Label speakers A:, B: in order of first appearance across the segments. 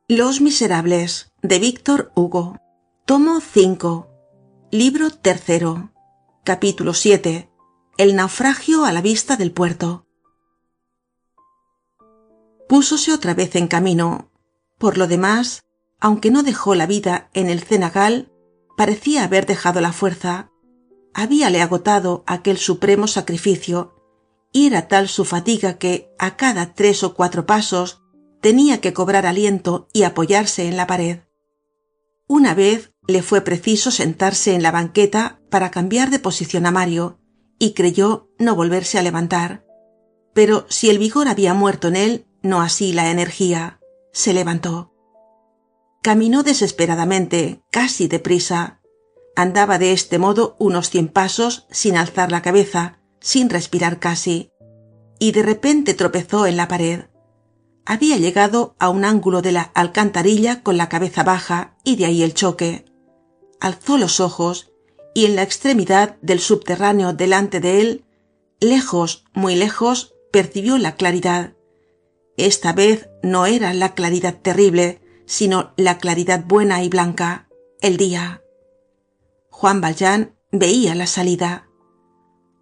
A: Los Miserables, de Víctor Hugo. Tomo 5. Libro 3. Capítulo 7. El naufragio a la vista del puerto. Púsose otra vez en camino. Por lo demás, aunque no dejó la vida en el cenagal, parecía haber dejado la fuerza. Habíale agotado aquel supremo sacrificio, y era tal su fatiga que, a cada 3 o 4 pasos, tenía que cobrar aliento y apoyarse en la pared. Una vez le fue preciso sentarse en la banqueta para cambiar de posición a Mario, y creyó no volverse a levantar. Pero si el vigor había muerto en él, no así la energía. Se levantó. Caminó desesperadamente, casi deprisa. Andaba de este modo unos 100 pasos sin alzar la cabeza, sin respirar casi. Y de repente tropezó en la pared. Había llegado a un ángulo de la alcantarilla con la cabeza baja, y de ahí el choque. Alzó los ojos, y en la extremidad del subterráneo delante de él, lejos, muy lejos, percibió la claridad. Esta vez no era la claridad terrible, sino la claridad buena y blanca, el día. Juan Valjean veía la salida.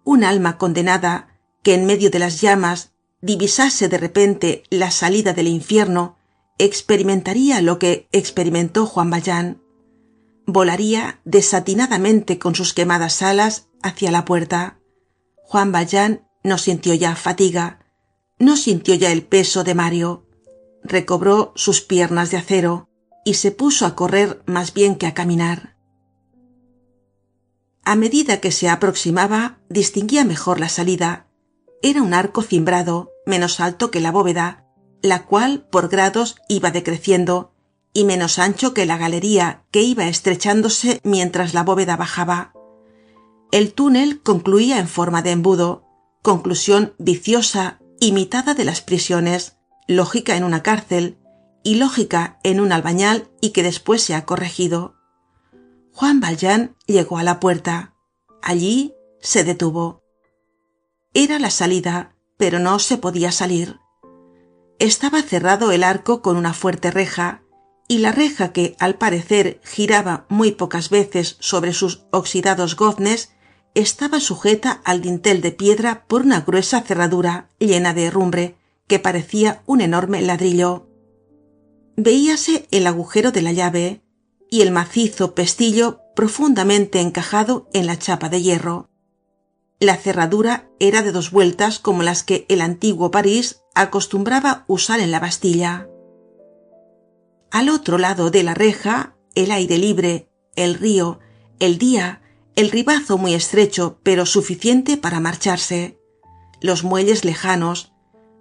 A: Un alma condenada, que en medio de las llamas divisase de repente la salida del infierno, experimentaría lo que experimentó Juan Valjean. Volaría desatinadamente con sus quemadas alas hacia la puerta. Juan Valjean no sintió ya fatiga, no sintió ya el peso de Mario. Recobró sus piernas de acero y se puso a correr más bien que a caminar. A medida que se aproximaba, distinguía mejor la salida. Era un arco cimbrado, menos alto que la bóveda, la cual por grados iba decreciendo, y menos ancho que la galería, que iba estrechándose mientras la bóveda bajaba. El túnel concluía en forma de embudo, conclusión viciosa, imitada de las prisiones, lógica en una cárcel, y lógica en un albañal y que después se ha corregido. Juan Valjean llegó a la puerta. Allí se detuvo. Era la salida, pero no se podía salir. Estaba cerrado el arco con una fuerte reja, y la reja, que al parecer giraba muy pocas veces sobre sus oxidados goznes, estaba sujeta al dintel de piedra por una gruesa cerradura llena de herrumbre que parecía un enorme ladrillo. Veíase el agujero de la llave y el macizo pestillo profundamente encajado en la chapa de hierro. La cerradura era de 2 vueltas como las que el antiguo París acostumbraba usar en la Bastilla. Al otro lado de la reja, el aire libre, el río, el día, el ribazo muy estrecho pero suficiente para marcharse, los muelles lejanos,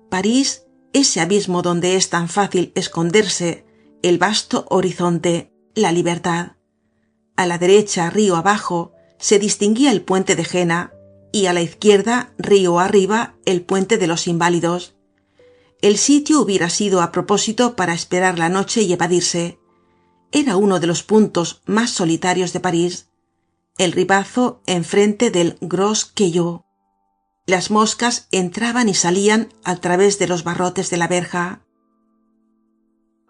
A: París, ese abismo donde es tan fácil esconderse, el vasto horizonte, la libertad. A la derecha, río abajo, se distinguía el puente de Jena, y a la izquierda, río arriba, el puente de los Inválidos. El sitio hubiera sido a propósito para esperar la noche y evadirse. Era uno de los puntos más solitarios de París. El ribazo enfrente del Gros Caillou. Las moscas entraban y salían a través de los barrotes de la verja.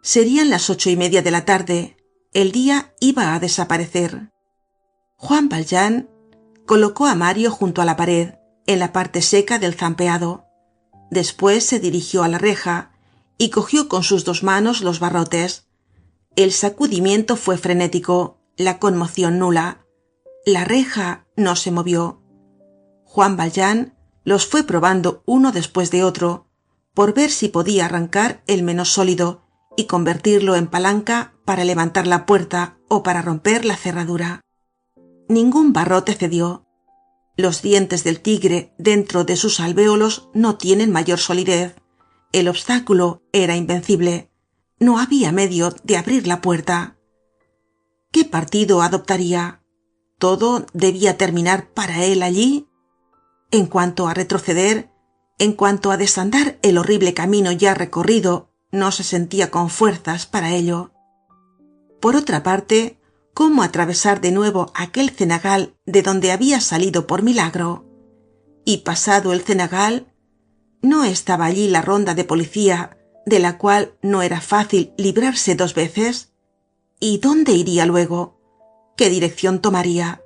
A: Serían las 8:30 de la tarde. El día iba a desaparecer. Juan Valjean colocó a Mario junto a la pared, en la parte seca del zampeado. Después se dirigió a la reja y cogió con sus 2 manos los barrotes. El sacudimiento fue frenético, la conmoción nula. La reja no se movió. Juan Valjean los fue probando uno después de otro, por ver si podía arrancar el menos sólido y convertirlo en palanca para levantar la puerta o para romper la cerradura. Ningún barrote cedió. Los dientes del tigre dentro de sus alvéolos no tienen mayor solidez. El obstáculo era invencible. No había medio de abrir la puerta. ¿Qué partido adoptaría? ¿Todo debía terminar para él allí? En cuanto a retroceder, en cuanto a desandar el horrible camino ya recorrido, no se sentía con fuerzas para ello. Por otra parte, ¿cómo atravesar de nuevo aquel cenagal de donde había salido por milagro? Y pasado el cenagal, ¿No estaba allí la ronda de policía, de la cual no era fácil librarse 2 veces? ¿Y dónde iría luego? ¿Qué dirección tomaría?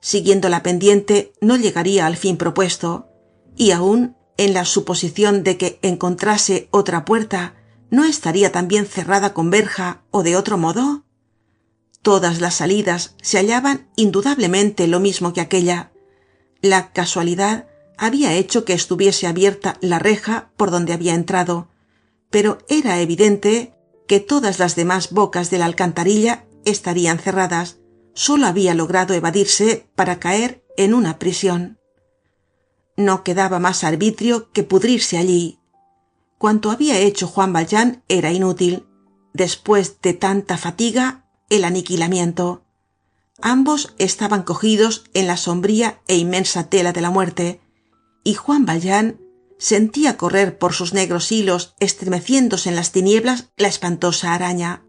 A: Siguiendo la pendiente no llegaría al fin propuesto, y aún en la suposición de que encontrase otra puerta, ¿no estaría también cerrada con verja o de otro modo? Todas las salidas se hallaban indudablemente lo mismo que aquella. La casualidad había hecho que estuviese abierta la reja por donde había entrado, pero era evidente que todas las demás bocas de la alcantarilla estarían cerradas. Solo había logrado evadirse para caer en una prisión. No quedaba más arbitrio que pudrirse allí. Cuanto había hecho Juan Valjean era inútil. Después de tanta fatiga, el aniquilamiento. Ambos estaban cogidos en la sombría e inmensa tela de la muerte, y Juan Valjean sentía correr por sus negros hilos, estremeciéndose en las tinieblas, la espantosa araña.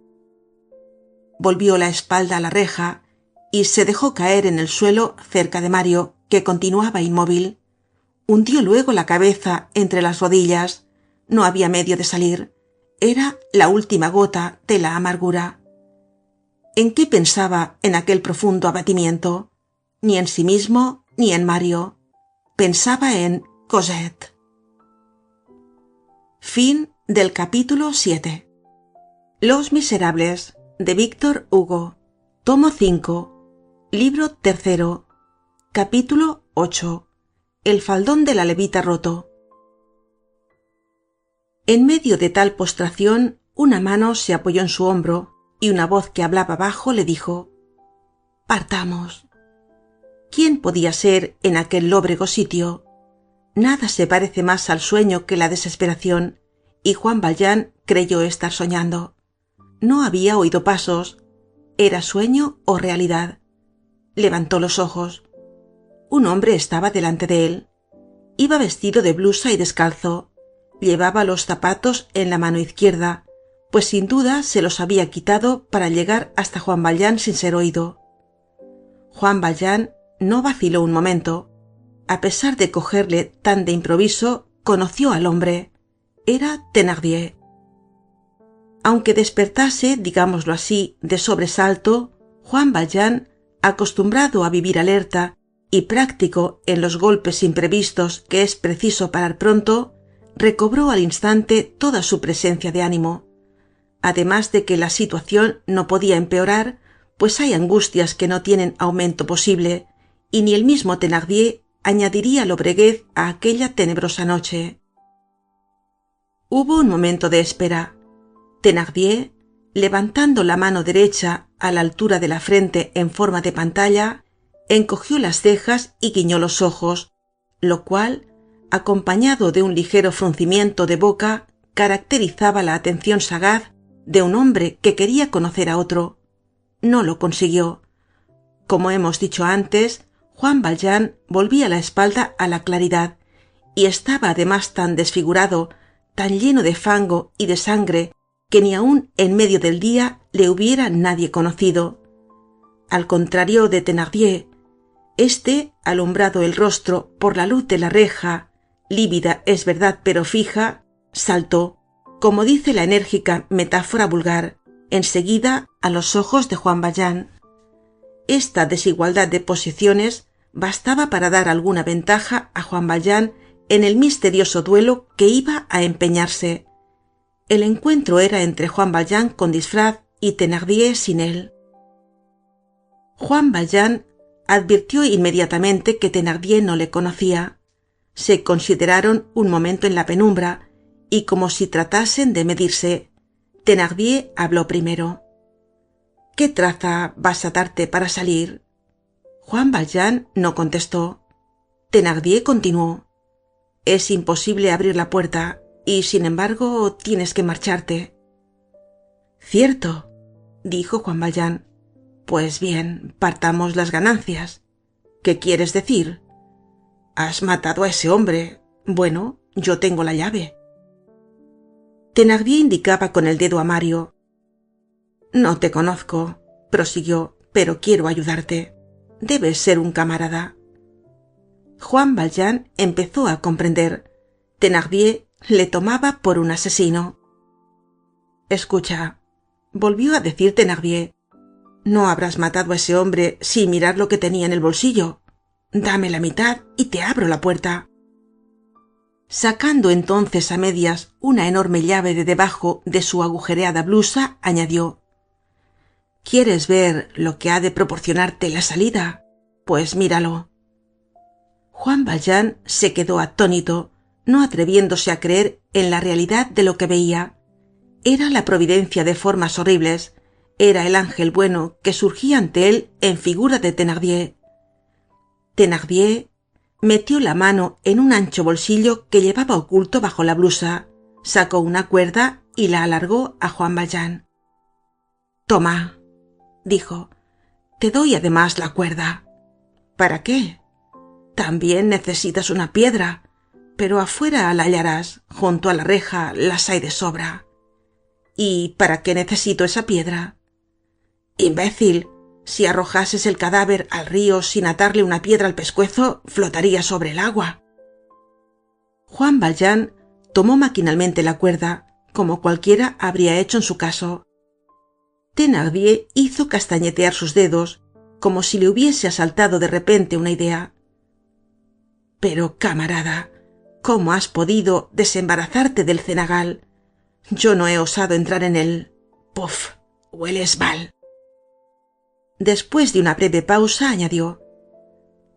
A: Volvió la espalda a la reja y se dejó caer en el suelo cerca de Mario, que continuaba inmóvil. Hundió luego la cabeza entre las rodillas. No había medio de salir. Era la última gota de la amargura. ¿En qué pensaba en aquel profundo abatimiento? Ni en sí mismo ni en Mario. Pensaba en Cosette. Fin del capítulo 7. Los Miserables, de Víctor Hugo. Tomo 5. Libro 3. Capítulo 8. El faldón de la levita roto. En medio de tal postración, una mano se apoyó en su hombro y una voz que hablaba bajo le dijo: «Partamos». ¿Quién podía ser en aquel lóbrego sitio? Nada se parece más al sueño que la desesperación, y Juan Valjean creyó estar soñando. No había oído pasos. ¿Era sueño o realidad? Levantó los ojos. Un hombre estaba delante de él. Iba vestido de blusa y descalzo. Llevaba los zapatos en la mano izquierda, pues sin duda se los había quitado para llegar hasta Juan Valjean sin ser oído. Juan Valjean no vaciló un momento. A pesar de cogerle tan de improviso, conoció al hombre. Era Thénardier. Aunque despertase, digámoslo así, de sobresalto, Juan Valjean, acostumbrado a vivir alerta y práctico en los golpes imprevistos que es preciso parar pronto, recobró al instante toda su presencia de ánimo. Además de que la situación no podía empeorar, pues hay angustias que no tienen aumento posible, y ni el mismo Thénardier añadiría lobreguez a aquella tenebrosa noche. Hubo un momento de espera. Thénardier, levantando la mano derecha a la altura de la frente en forma de pantalla, encogió las cejas y guiñó los ojos, lo cual, acompañado de un ligero fruncimiento de boca, caracterizaba la atención sagaz de un hombre que quería conocer a otro. No lo consiguió. Como hemos dicho antes, Juan Valjean volvía la espalda a la claridad, y estaba además tan desfigurado, tan lleno de fango y de sangre, que ni aun en medio del día le hubiera nadie conocido. Al contrario de Thénardier, este, alumbrado el rostro por la luz de la reja, lívida es verdad pero fija, saltó, como dice la enérgica metáfora vulgar, enseguida a los ojos de Juan Valjean. Esta desigualdad de posiciones bastaba para dar alguna ventaja a Juan Valjean en el misterioso duelo que iba a empeñarse. El encuentro era entre Juan Valjean con disfraz y Thénardier sin él. Juan Valjean advirtió inmediatamente que Thénardier no le conocía. Se consideraron un momento en la penumbra, y como si tratasen de medirse, Thénardier habló primero. ¿Qué traza vas a darte para salir? Juan Valjean no contestó. Thénardier continuó. Es imposible abrir la puerta, y sin embargo tienes que marcharte. Cierto, dijo Juan Valjean. Pues bien, partamos las ganancias. ¿Qué quieres decir? Has matado a ese hombre. Bueno, yo tengo la llave. Thénardier indicaba con el dedo a Mario. No te conozco, prosiguió, pero quiero ayudarte. Debes ser un camarada. Juan Valjean empezó a comprender. Thénardier le tomaba por un asesino. Escucha, volvió a decir Thénardier, no habrás matado a ese hombre sin mirar lo que tenía en el bolsillo. Dame la mitad y te abro la puerta. Sacando entonces a medias una enorme llave de debajo de su agujereada blusa, añadió: ¿Quieres ver lo que ha de proporcionarte la salida? Pues míralo. Juan Valjean se quedó atónito, no atreviéndose a creer en la realidad de lo que veía. Era la providencia de formas horribles, era el ángel bueno que surgía ante él en figura de Thénardier. Thénardier metió la mano en un ancho bolsillo que llevaba oculto bajo la blusa, sacó una cuerda y la alargó a Juan Valjean. Toma, dijo, te doy además la cuerda. ¿Para qué? También necesitas una piedra, pero afuera la hallarás, junto a la reja las hay de sobra. ¿Y para qué necesito esa piedra? Imbécil, si arrojases el cadáver al río sin atarle una piedra al pescuezo, flotaría sobre el agua. Juan Valjean tomó maquinalmente la cuerda, como cualquiera habría hecho en su caso. Thénardier hizo castañetear sus dedos, como si le hubiese asaltado de repente una idea. Pero, camarada, ¿cómo has podido desembarazarte del cenagal? Yo no he osado entrar en él. Puf, hueles mal. Después de una breve pausa, añadió: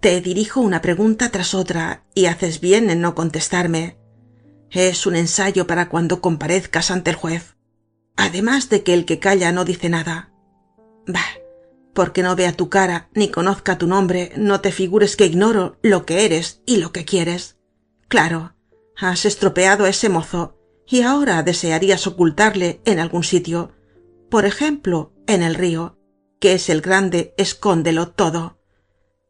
A: te dirijo una pregunta tras otra y haces bien en no contestarme. Es un ensayo para cuando comparezcas ante el juez. Además de que el que calla no dice nada. Bah, porque no vea tu cara ni conozca tu nombre, no te figures que ignoro lo que eres y lo que quieres. Claro, has estropeado a ese mozo y ahora desearías ocultarle en algún sitio, por ejemplo, en el río, que es el grande escóndelo todo.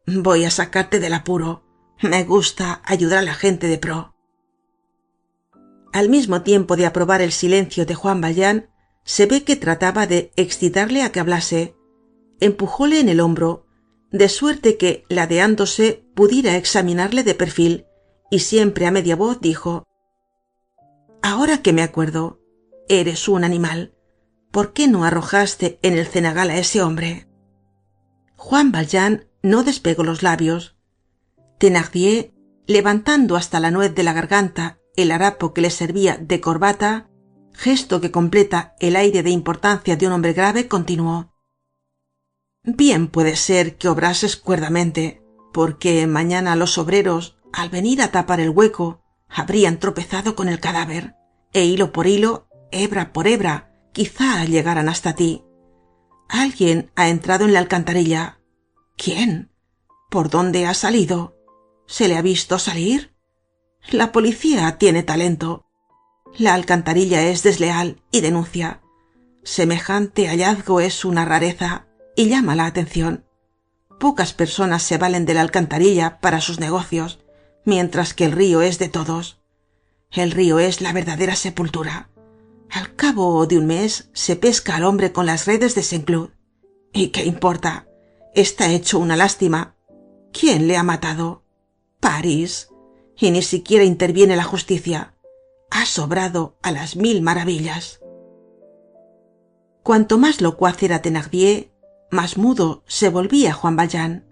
A: Voy a sacarte del apuro. Me gusta ayudar a la gente de pro. Al mismo tiempo de aprobar el silencio de Juan Valjean, se ve que trataba de excitarle a que hablase. Empujóle en el hombro, de suerte que, ladeándose, pudiera examinarle de perfil, y siempre a media voz dijo: ahora que me acuerdo, eres un animal. ¿Por qué no arrojaste en el cenagal a ese hombre? Juan Valjean no despegó los labios. Thénardier, levantando hasta la nuez de la garganta el harapo que le servía de corbata, gesto que completa el aire de importancia de un hombre grave, continuó: bien puede ser que obrases cuerdamente, porque mañana los obreros, al venir a tapar el hueco, habrían tropezado con el cadáver, e hilo por hilo, hebra por hebra, quizá llegaran hasta ti. Alguien ha entrado en la alcantarilla. ¿Quién? ¿Por dónde ha salido? ¿Se le ha visto salir? La policía tiene talento. La alcantarilla es desleal y denuncia. Semejante hallazgo es una rareza y llama la atención. Pocas personas se valen de la alcantarilla para sus negocios, mientras que el río es de todos. El río es la verdadera sepultura. Al cabo de un mes se pesca al hombre con las redes de Saint-Cloud. ¿Y qué importa? Está hecho una lástima. ¿Quién le ha matado? París. Y ni siquiera interviene la justicia. Ha sobrado a las 1000 maravillas. Cuanto más locuaz era Thénardier, más mudo se volvía Juan Valjean.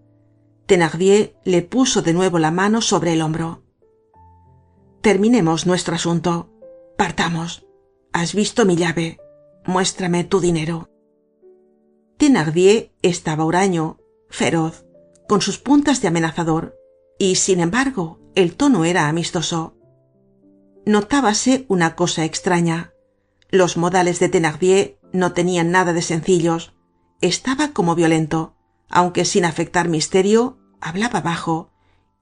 A: Thénardier le puso de nuevo la mano sobre el hombro. Terminemos nuestro asunto. Partamos. Has visto mi llave. Muéstrame tu dinero. Thénardier estaba huraño, feroz, con sus puntas de amenazador, y sin embargo el tono era amistoso. Notábase una cosa extraña. Los modales de Thénardier no tenían nada de sencillos. Estaba como violento, aunque sin afectar misterio, hablaba bajo,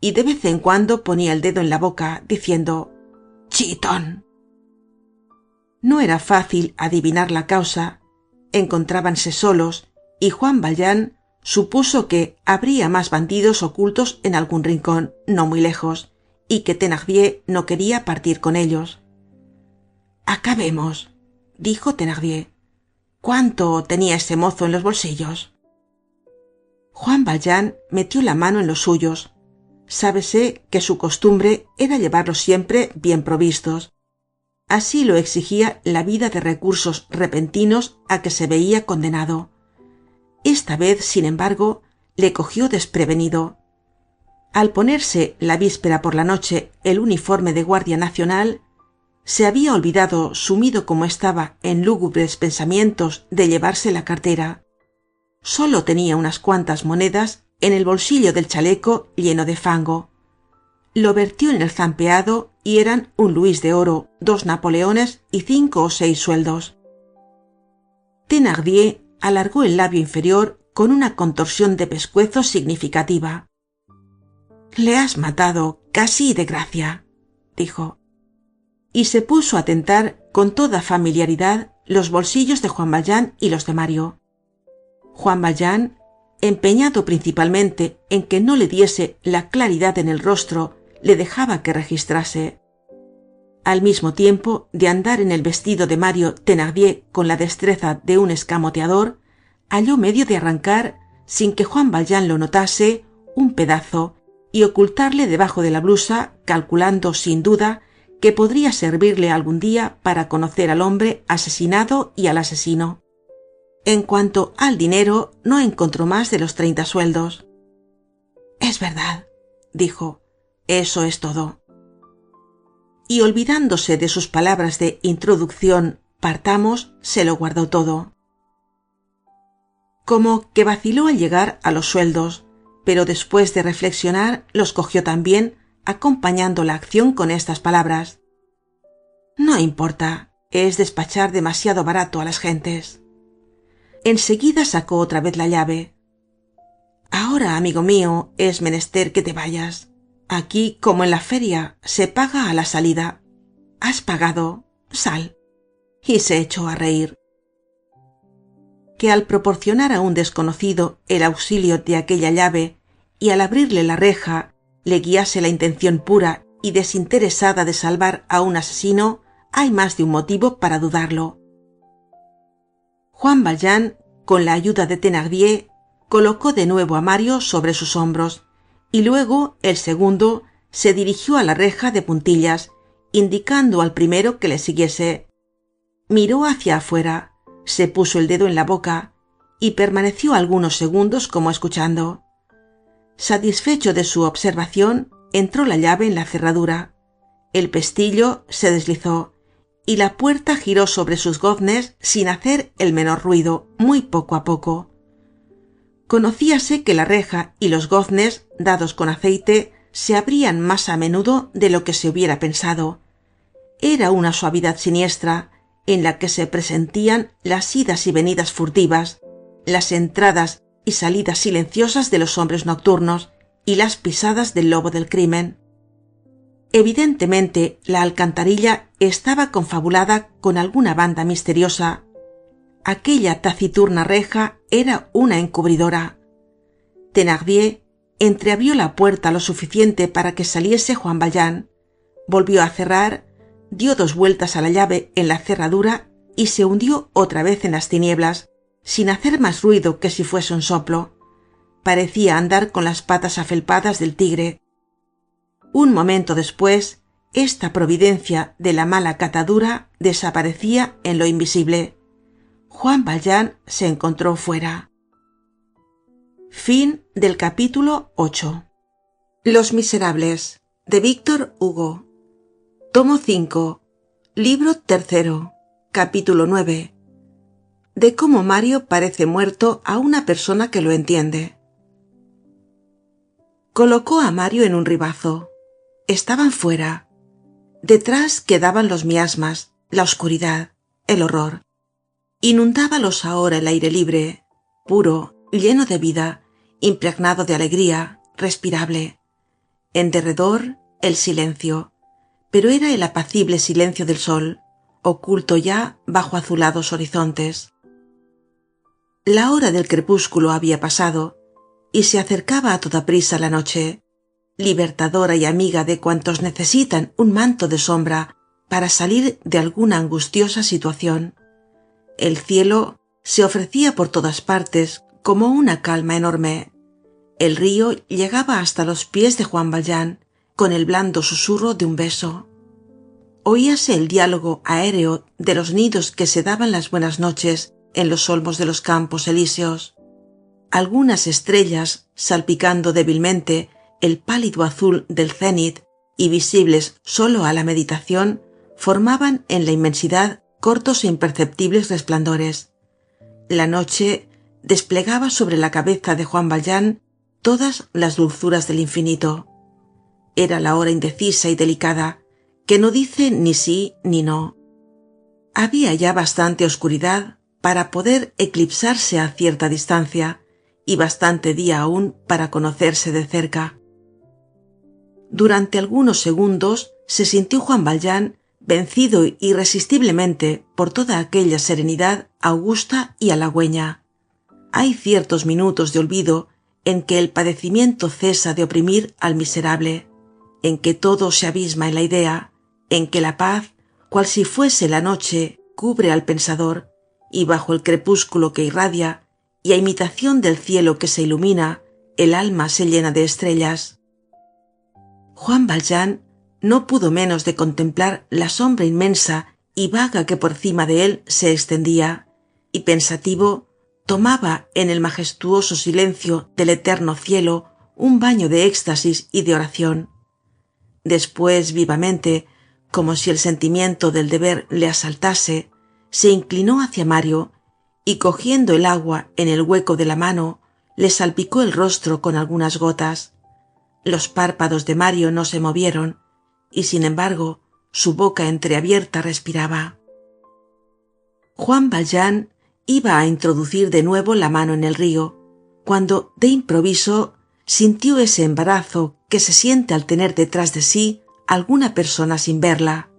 A: y de vez en cuando ponía el dedo en la boca, diciendo: «¡Chitón!». No era fácil adivinar la causa. Encontrábanse solos, y Juan Valjean supuso que habría más bandidos ocultos en algún rincón, no muy lejos, y que Thénardier no quería partir con ellos. «Acabemos», dijo Thénardier. «¿Cuánto tenía ese mozo en los bolsillos?». Juan Valjean metió la mano en los suyos. Sábese que su costumbre era llevarlos siempre bien provistos. Así lo exigía la vida de recursos repentinos a que se veía condenado. Esta vez, sin embargo, le cogió desprevenido. Al ponerse la víspera por la noche el uniforme de guardia nacional, se había olvidado, sumido como estaba en lúgubres pensamientos, de llevarse la cartera. Solo tenía unas cuantas monedas en el bolsillo del chaleco lleno de fango. Lo vertió en el zampeado y eran un luis de oro, 2 napoleones y 5 o 6 sueldos. Thénardier alargó el labio inferior con una contorsión de pescuezo significativa. «Le has matado casi de gracia», dijo. Y se puso a tentar con toda familiaridad los bolsillos de Juan Valjean y los de Mario. Juan Valjean, empeñado principalmente en que no le diese la claridad en el rostro, le dejaba que registrase. Al mismo tiempo de andar en el vestido de Mario, Thénardier, con la destreza de un escamoteador, halló medio de arrancar, sin que Juan Valjean lo notase, un pedazo y ocultarle debajo de la blusa, calculando sin duda que podría servirle algún día para conocer al hombre asesinado y al asesino. En cuanto al dinero, no encontró más de los 30 sueldos. «Es verdad», dijo, «eso es todo». Y olvidándose de sus palabras de introducción, partamos, se lo guardó todo. Como que vaciló al llegar a los sueldos, pero después de reflexionar los cogió también, acompañando la acción con estas palabras: «No importa, es despachar demasiado barato a las gentes». Enseguida sacó otra vez la llave. «Ahora, amigo mío, es menester que te vayas. Aquí, como en la feria, se paga a la salida. Has pagado, sal». Y se echó a reír. Que al proporcionar a un desconocido el auxilio de aquella llave y al abrirle la reja le guiase la intención pura y desinteresada de salvar a un asesino, hay más de un motivo para dudarlo. Juan Valjean, con la ayuda de Thénardier, colocó de nuevo a Mario sobre sus hombros, y luego el segundo se dirigió a la reja de puntillas, indicando al primero que le siguiese. Miró hacia afuera, se puso el dedo en la boca y permaneció algunos segundos como escuchando. Satisfecho de su observación, entró la llave en la cerradura. El pestillo se deslizó y la puerta giró sobre sus goznes sin hacer el menor ruido, muy poco a poco. Conocíase que la reja y los goznes, dados con aceite, se abrían más a menudo de lo que se hubiera pensado. Era una suavidad siniestra, en la que se presentían las idas y venidas furtivas, las entradas y salidas silenciosas de los hombres nocturnos y las pisadas del lobo del crimen. Evidentemente, la alcantarilla estaba confabulada con alguna banda misteriosa. Aquella taciturna reja era una encubridora. Thénardier entreabrió la puerta lo suficiente para que saliese Juan Valjean, volvió a cerrar, dio 2 vueltas a la llave en la cerradura y se hundió otra vez en las tinieblas, sin hacer más ruido que si fuese un soplo. Parecía andar con las patas afelpadas del tigre. Un momento después, esta providencia de la mala catadura desaparecía en lo invisible. Juan Valjean se encontró fuera. Fin del capítulo 8. Los Miserables, de Víctor Hugo. Tomo 5. Libro 3. Capítulo 9. De cómo Mario parece muerto a una persona que lo entiende. Colocó a Mario en un ribazo. Estaban fuera. Detrás quedaban los miasmas, la oscuridad, el horror. Inundábalos ahora el aire libre, puro, lleno de vida, impregnado de alegría, respirable. En derredor, el silencio, pero era el apacible silencio del sol, oculto ya bajo azulados horizontes. La hora del crepúsculo había pasado, y se acercaba a toda prisa la noche, libertadora y amiga de cuantos necesitan un manto de sombra para salir de alguna angustiosa situación. El cielo se ofrecía por todas partes como una calma enorme. El río llegaba hasta los pies de Juan Valjean, con el blando susurro de un beso. Oíase el diálogo aéreo de los nidos que se daban las buenas noches en los olmos de los campos elíseos. Algunas estrellas, salpicando débilmente el pálido azul del cénit y visibles sólo a la meditación, formaban en la inmensidad cortos e imperceptibles resplandores. La noche desplegaba sobre la cabeza de Juan Valjean todas las dulzuras del infinito. Era la hora indecisa y delicada, que no dice ni sí ni no. Había ya bastante oscuridad para poder eclipsarse a cierta distancia, y bastante día aún para conocerse de cerca. Durante algunos segundos se sintió Juan Valjean vencido irresistiblemente por toda aquella serenidad augusta y halagüeña. Hay ciertos minutos de olvido en que el padecimiento cesa de oprimir al miserable, en que todo se abisma en la idea, en que la paz, cual si fuese la noche, cubre al pensador, y bajo el crepúsculo que irradia, y a imitación del cielo que se ilumina, el alma se llena de estrellas. Juan Valjean no pudo menos de contemplar la sombra inmensa y vaga que por cima de él se extendía, y pensativo tomaba en el majestuoso silencio del eterno cielo un baño de éxtasis y de oración. Después, vivamente, como si el sentimiento del deber le asaltase, se inclinó hacia Mario, y cogiendo el agua en el hueco de la mano, le salpicó el rostro con algunas gotas. Los párpados de Mario no se movieron, y sin embargo, su boca entreabierta respiraba. Juan Valjean iba a introducir de nuevo la mano en el río, cuando de improviso sintió ese embarazo que se siente al tener detrás de sí alguna persona sin verla.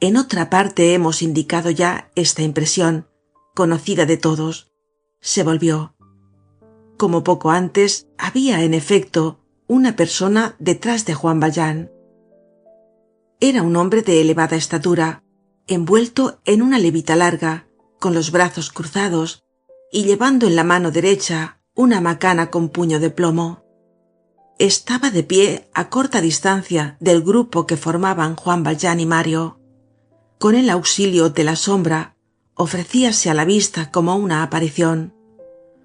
A: En otra parte hemos indicado ya esta impresión, conocida de todos. Se volvió. Como poco antes, había en efecto una persona detrás de Juan Valjean. Era un hombre de elevada estatura, envuelto en una levita larga, con los brazos cruzados, y llevando en la mano derecha una macana con puño de plomo. Estaba de pie a corta distancia del grupo que formaban Juan Valjean y Mario. Con el auxilio de la sombra, ofrecíase a la vista como una aparición.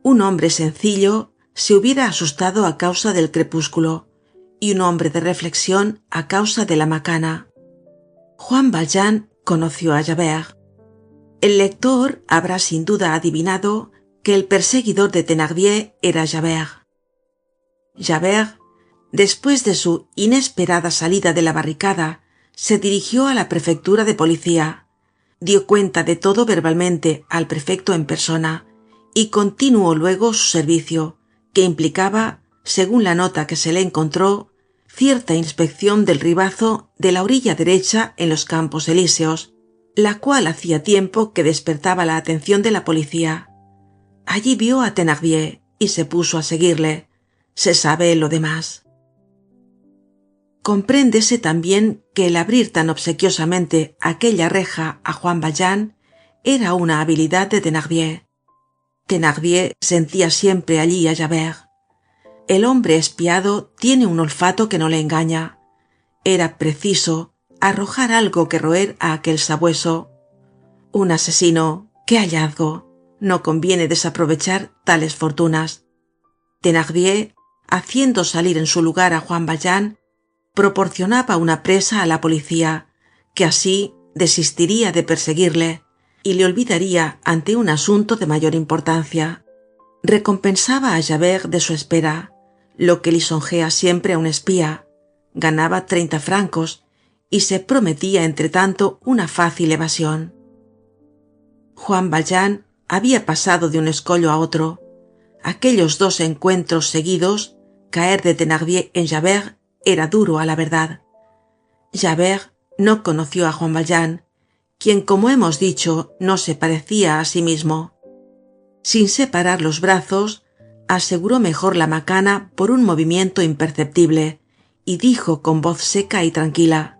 A: Un hombre sencillo se hubiera asustado a causa del crepúsculo, y un hombre de reflexión a causa de la macana. Juan Valjean conoció a Javert. El lector habrá sin duda adivinado que el perseguidor de Thénardier era Javert. Javert, después de su inesperada salida de la barricada, se dirigió a la prefectura de policía, dio cuenta de todo verbalmente al prefecto en persona, y continuó luego su servicio, que implicaba, según la nota que se le encontró, cierta inspección del ribazo de la orilla derecha en los Campos Elíseos, la cual hacía tiempo que despertaba la atención de la policía. Allí vio a Thénardier y se puso a seguirle. Se sabe lo demás. Compréndese también que el abrir tan obsequiosamente aquella reja a Juan Valjean era una habilidad de Thénardier. Thénardier sentía siempre allí a Javert. El hombre espiado tiene un olfato que no le engaña. Era preciso arrojar algo que roer a aquel sabueso. Un asesino, qué hallazgo. No conviene desaprovechar tales fortunas. Thénardier, haciendo salir en su lugar a Juan Valjean, proporcionaba una presa a la policía, que así desistiría de perseguirle y le olvidaría ante un asunto de mayor importancia. Recompensaba a Javert de su espera, lo que lisonjea siempre a un espía. Ganaba 30 francos y se prometía entretanto una fácil evasión. Juan Valjean había pasado de un escollo a otro. Aquellos 2 encuentros seguidos, caer de Thénardier en Javert era duro a la verdad. Javert no conoció a Juan Valjean, quien, como hemos dicho, no se parecía a sí mismo. Sin separar los brazos, aseguró mejor la macana por un movimiento imperceptible, y dijo con voz seca y tranquila: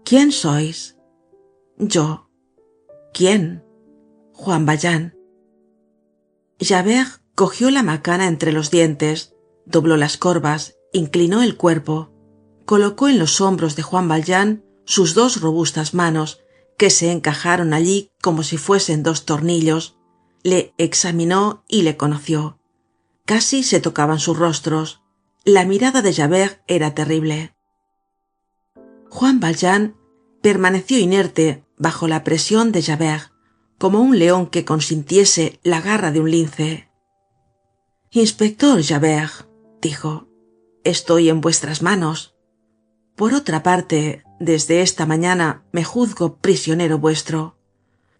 A: ¿Quién sois? Yo. ¿Quién? Juan Valjean. Javert Cogió la macana entre los dientes, dobló las corvas, inclinó el cuerpo, colocó en los hombros de Juan Valjean sus dos robustas manos, que se encajaron allí como si fuesen dos tornillos, le examinó y le conoció. Casi se tocaban sus rostros. La mirada de Javert era terrible. Juan Valjean permaneció inerte bajo la presión de Javert, como un león que consintiese la garra de un lince. Inspector Javert, dijo, estoy en vuestras manos. Por otra parte, desde esta mañana me juzgo prisionero vuestro.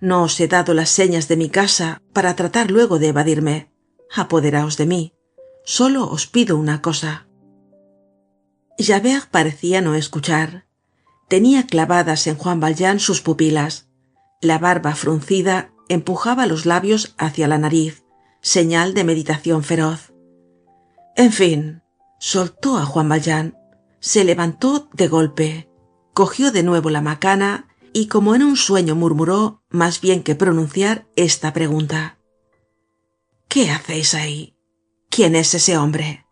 A: No os he dado las señas de mi casa para tratar luego de evadirme. Apoderaos de mí. Solo os pido una cosa. Javert parecía no escuchar. Tenía clavadas en Juan Valjean sus pupilas. La barba fruncida empujaba los labios hacia la nariz, señal de meditación feroz. En fin, soltó a Juan Valjean, se levantó de golpe, cogió de nuevo la macana y como en un sueño murmuró, más bien que pronunciar, esta pregunta. ¿Qué hacéis ahí? ¿Quién es ese hombre?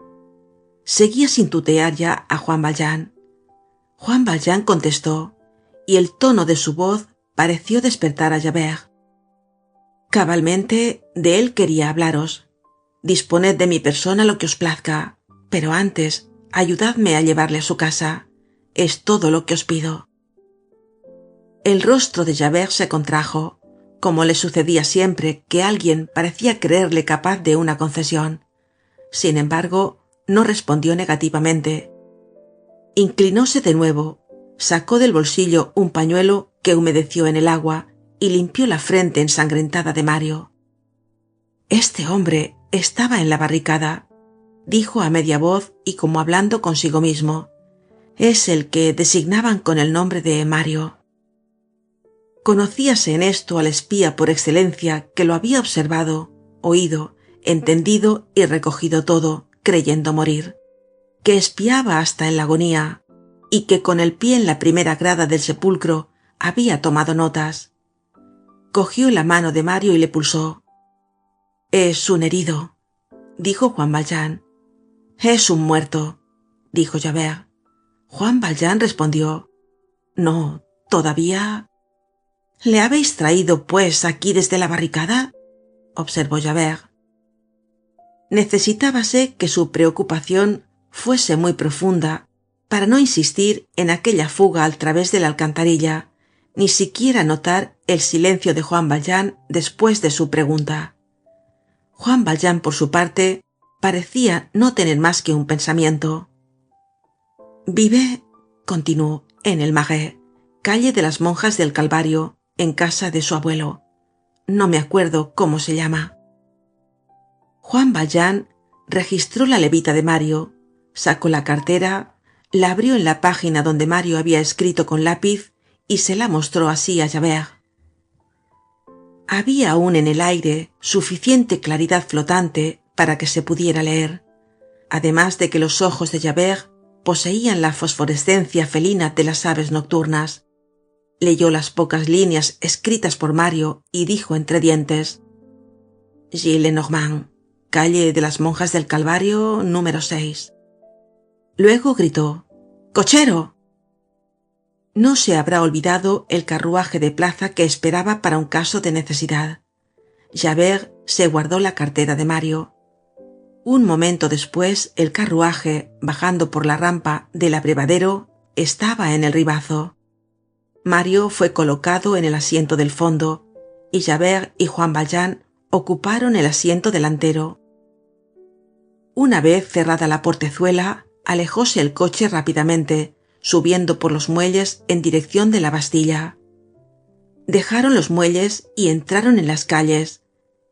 A: Seguía sin tutear ya a Juan Valjean. Juan Valjean contestó, y el tono de su voz pareció despertar a Javert. Cabalmente de él quería hablaros. Disponed de mi persona lo que os plazca, pero antes ayudadme a llevarle a su casa. Es todo lo que os pido. El rostro de Javert se contrajo, como le sucedía siempre que alguien parecía creerle capaz de una concesión. Sin embargo, no respondió negativamente. Inclinóse de nuevo, sacó del bolsillo un pañuelo que humedeció en el agua y limpió la frente ensangrentada de Mario. Este hombre estaba en la barricada, dijo a media voz y como hablando consigo mismo. Es el que designaban con el nombre de Mario. Conocíase en esto al espía por excelencia que lo había observado, oído, entendido y recogido todo, creyendo morir, que espiaba hasta en la agonía y que con el pie en la primera grada del sepulcro había tomado notas. Cogió la mano de Mario y le pulsó. Es un herido, dijo Juan Valjean. Es un muerto, dijo Javert. Juan Valjean respondió. No, todavía. ¿Le habéis traído, pues, aquí desde la barricada? Observó Javert. Necesitábase que su preocupación fuese muy profunda para no insistir en aquella fuga al través de la alcantarilla, ni siquiera notar el silencio de Juan Valjean después de su pregunta. Juan Valjean, por su parte, parecía no tener más que un pensamiento. Vive, continuó, en el Marais, calle de las Monjas del Calvario, en casa de su abuelo. No me acuerdo cómo se llama. Juan Valjean registró la levita de Mario, sacó la cartera, la abrió en la página donde Mario había escrito con lápiz y se la mostró así a Javert. Había aún en el aire suficiente claridad flotante para que se pudiera leer, además de que los ojos de Javert poseían la fosforescencia felina de las aves nocturnas. Leyó las pocas líneas escritas por Mario y dijo entre dientes: Gillenormand, calle de las Monjas del Calvario, número 6. Luego gritó: ¡Cochero! No se habrá olvidado el carruaje de plaza que esperaba para un caso de necesidad. Javert se guardó la cartera de Mario. Un momento después, el carruaje, bajando por la rampa del abrevadero, estaba en el ribazo. Mario fue colocado en el asiento del fondo, y Javert y Juan Valjean ocuparon el asiento delantero. Una vez cerrada la portezuela, alejóse el coche rápidamente, subiendo por los muelles en dirección de la Bastilla. Dejaron los muelles y entraron en las calles.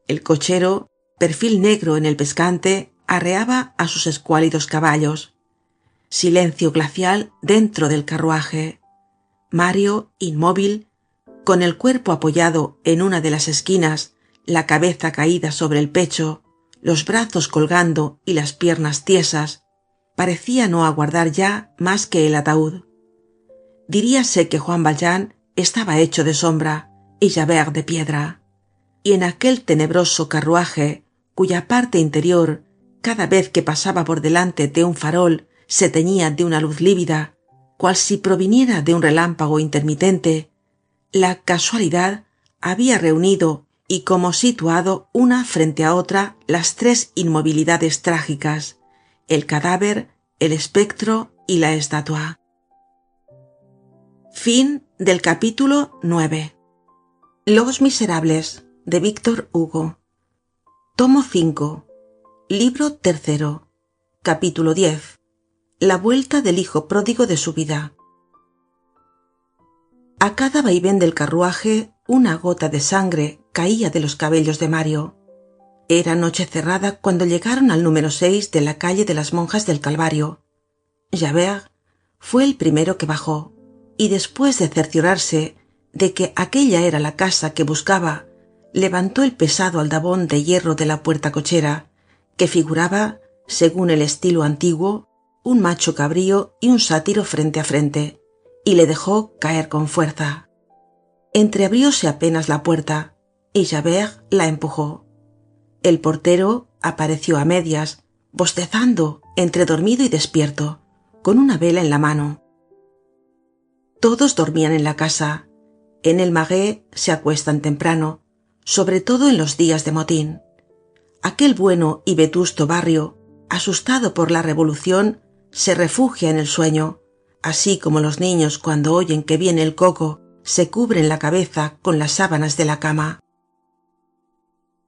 A: El cochero, perfil negro en el pescante, arreaba a sus escuálidos caballos. Silencio glacial dentro del carruaje. Mario, inmóvil, con el cuerpo apoyado en una de las esquinas, la cabeza caída sobre el pecho, los brazos colgando y las piernas tiesas, parecía no aguardar ya más que el ataúd. Diríase que Juan Valjean estaba hecho de sombra y Javert de piedra, y en aquel tenebroso carruaje, cuya parte interior, cada vez que pasaba por delante de un farol, se teñía de una luz lívida, cual si proviniera de un relámpago intermitente, la casualidad había reunido y como situado una frente a otra las tres inmovilidades trágicas: el cadáver, el espectro y la estatua. Fin del capítulo 9. Los Miserables, de Víctor Hugo. Tomo 5. Libro 3. Capítulo 10. La vuelta del hijo pródigo de su vida. A cada vaivén del carruaje, una gota de sangre caía de los cabellos de Mario. Era noche cerrada cuando llegaron al número 6 de la calle de las Monjas del Calvario. Javert fue el primero que bajó, y después de cerciorarse de que aquella era la casa que buscaba, levantó el pesado aldabón de hierro de la puerta cochera, que figuraba, según el estilo antiguo, un macho cabrío y un sátiro frente a frente, y le dejó caer con fuerza. Entreabrióse apenas la puerta, y Javert la empujó. El portero apareció a medias, bostezando entre dormido y despierto, con una vela en la mano. Todos dormían en la casa. En el Marais se acuestan temprano, sobre todo en los días de motín. Aquel bueno y vetusto barrio, asustado por la revolución, se refugia en el sueño, así como los niños cuando oyen que viene el coco se cubren la cabeza con las sábanas de la cama.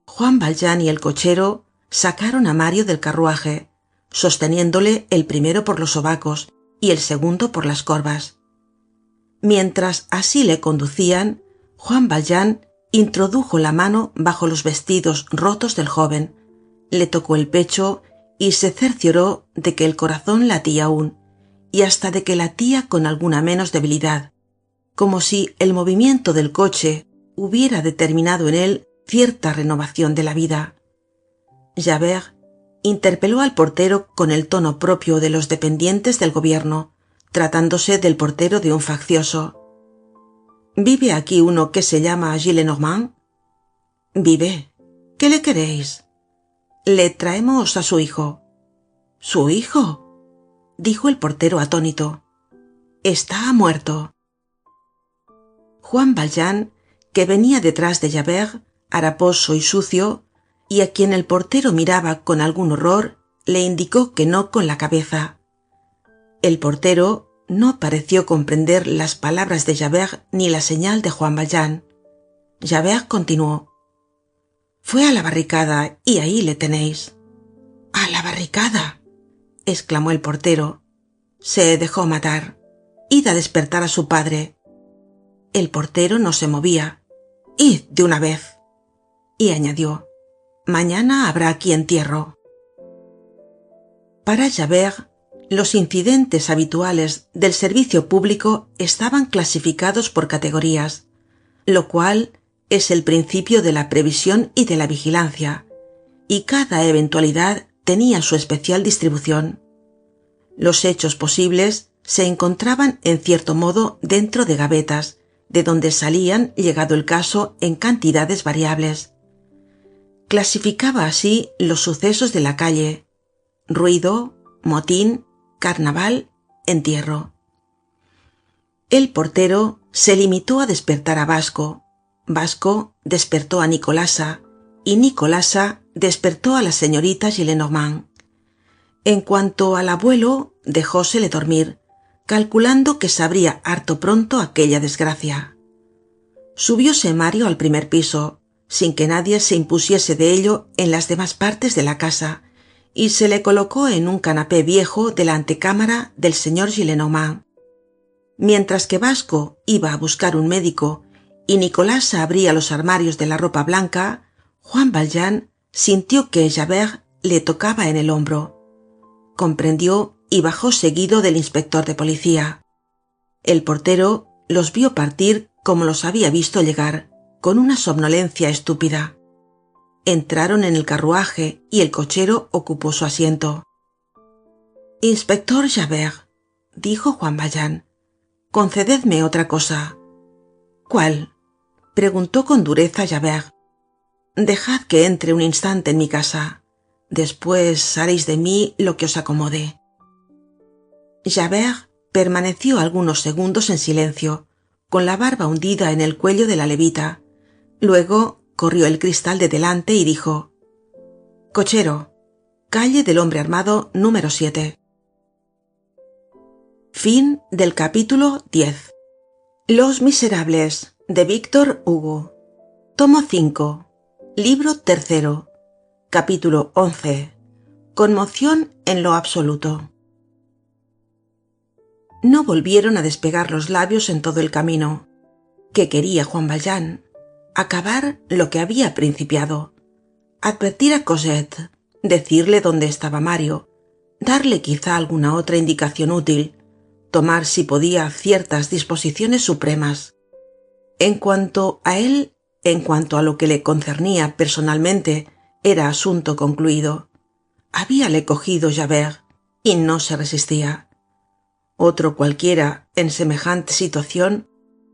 A: Juan Valjean y el cochero sacaron a Mario del carruaje, sosteniéndole el primero por los sobacos y el segundo por las corvas. Mientras así le conducían, Juan Valjean introdujo la mano bajo los vestidos rotos del joven, le tocó el pecho y se cercioró de que el corazón latía aún, y hasta de que latía con alguna menos debilidad, como si el movimiento del coche hubiera determinado en él cierta renovación de la vida. Javert interpeló al portero con el tono propio de los dependientes del gobierno, tratándose del portero de un faccioso. ¿Vive aquí uno que se llama Gillenormand? Vive. ¿Qué le queréis? Le traemos a su hijo. ¿Su hijo? Dijo el portero atónito. Está muerto. Juan Valjean, que venía detrás de Javert, haraposo y sucio, y a quien el portero miraba con algún horror, le indicó que no con la cabeza. El portero no pareció comprender las palabras de Javert ni la señal de Juan Valjean. Javert continuó. Fue a la barricada y ahí le tenéis. ¿A la barricada? Exclamó el portero. Se dejó matar. Id a despertar a su padre. El portero no se movía. Id de una vez. Y añadió, mañana habrá aquí entierro. Para Javert, los incidentes habituales del servicio público estaban clasificados por categorías, lo cual es el principio de la previsión y de la vigilancia, y cada eventualidad tenía su especial distribución. Los hechos posibles se encontraban en cierto modo dentro de gavetas, de donde salían, llegado el caso, en cantidades variables. Clasificaba así los sucesos de la calle: ruido, motín, carnaval, entierro. El portero se limitó a despertar a Vasco. Vasco despertó a Nicolasa y Nicolasa despertó a la señorita Gillenormand. En cuanto al abuelo, dejósele dormir, calculando que sabría harto pronto aquella desgracia. Subióse Mario al primer piso, sin que nadie se impusiese de ello en las demás partes de la casa, y se le colocó en un canapé viejo de la antecámara del señor Gillenormand. Mientras que Vasco iba a buscar un médico y Nicolás abría los armarios de la ropa blanca, Juan Valjean sintió que Javert le tocaba en el hombro. Comprendió y bajó seguido del inspector de policía. El portero los vio partir como los había visto llegar, con una somnolencia estúpida. Entraron en el carruaje y el cochero ocupó su asiento. Inspector Javert, dijo Juan Valjean, concededme otra cosa. ¿Cuál? Preguntó con dureza Javert. dejad que entre un instante en mi casa. Después haréis de mí lo que os acomode. Javert permaneció algunos segundos en silencio, con la barba hundida en el cuello de la levita. Luego corrió el cristal de delante y dijo: Cochero, calle del Hombre Armado número 7. Fin del capítulo 10. Los Miserables, de Víctor Hugo. Tomo 5. Libro 3. Capítulo 11. Conmoción en lo absoluto. No volvieron a despegar los labios en todo el camino. ¿Qué quería Juan Valjean? Acabar lo que había principiado. Advertir a Cosette, decirle dónde estaba Mario, darle quizá alguna otra indicación útil, tomar si podía ciertas disposiciones supremas. En cuanto a él, en cuanto a lo que le concernía personalmente, era asunto concluido. Habíale cogido Javert y no se resistía. Otro cualquiera, en semejante situación,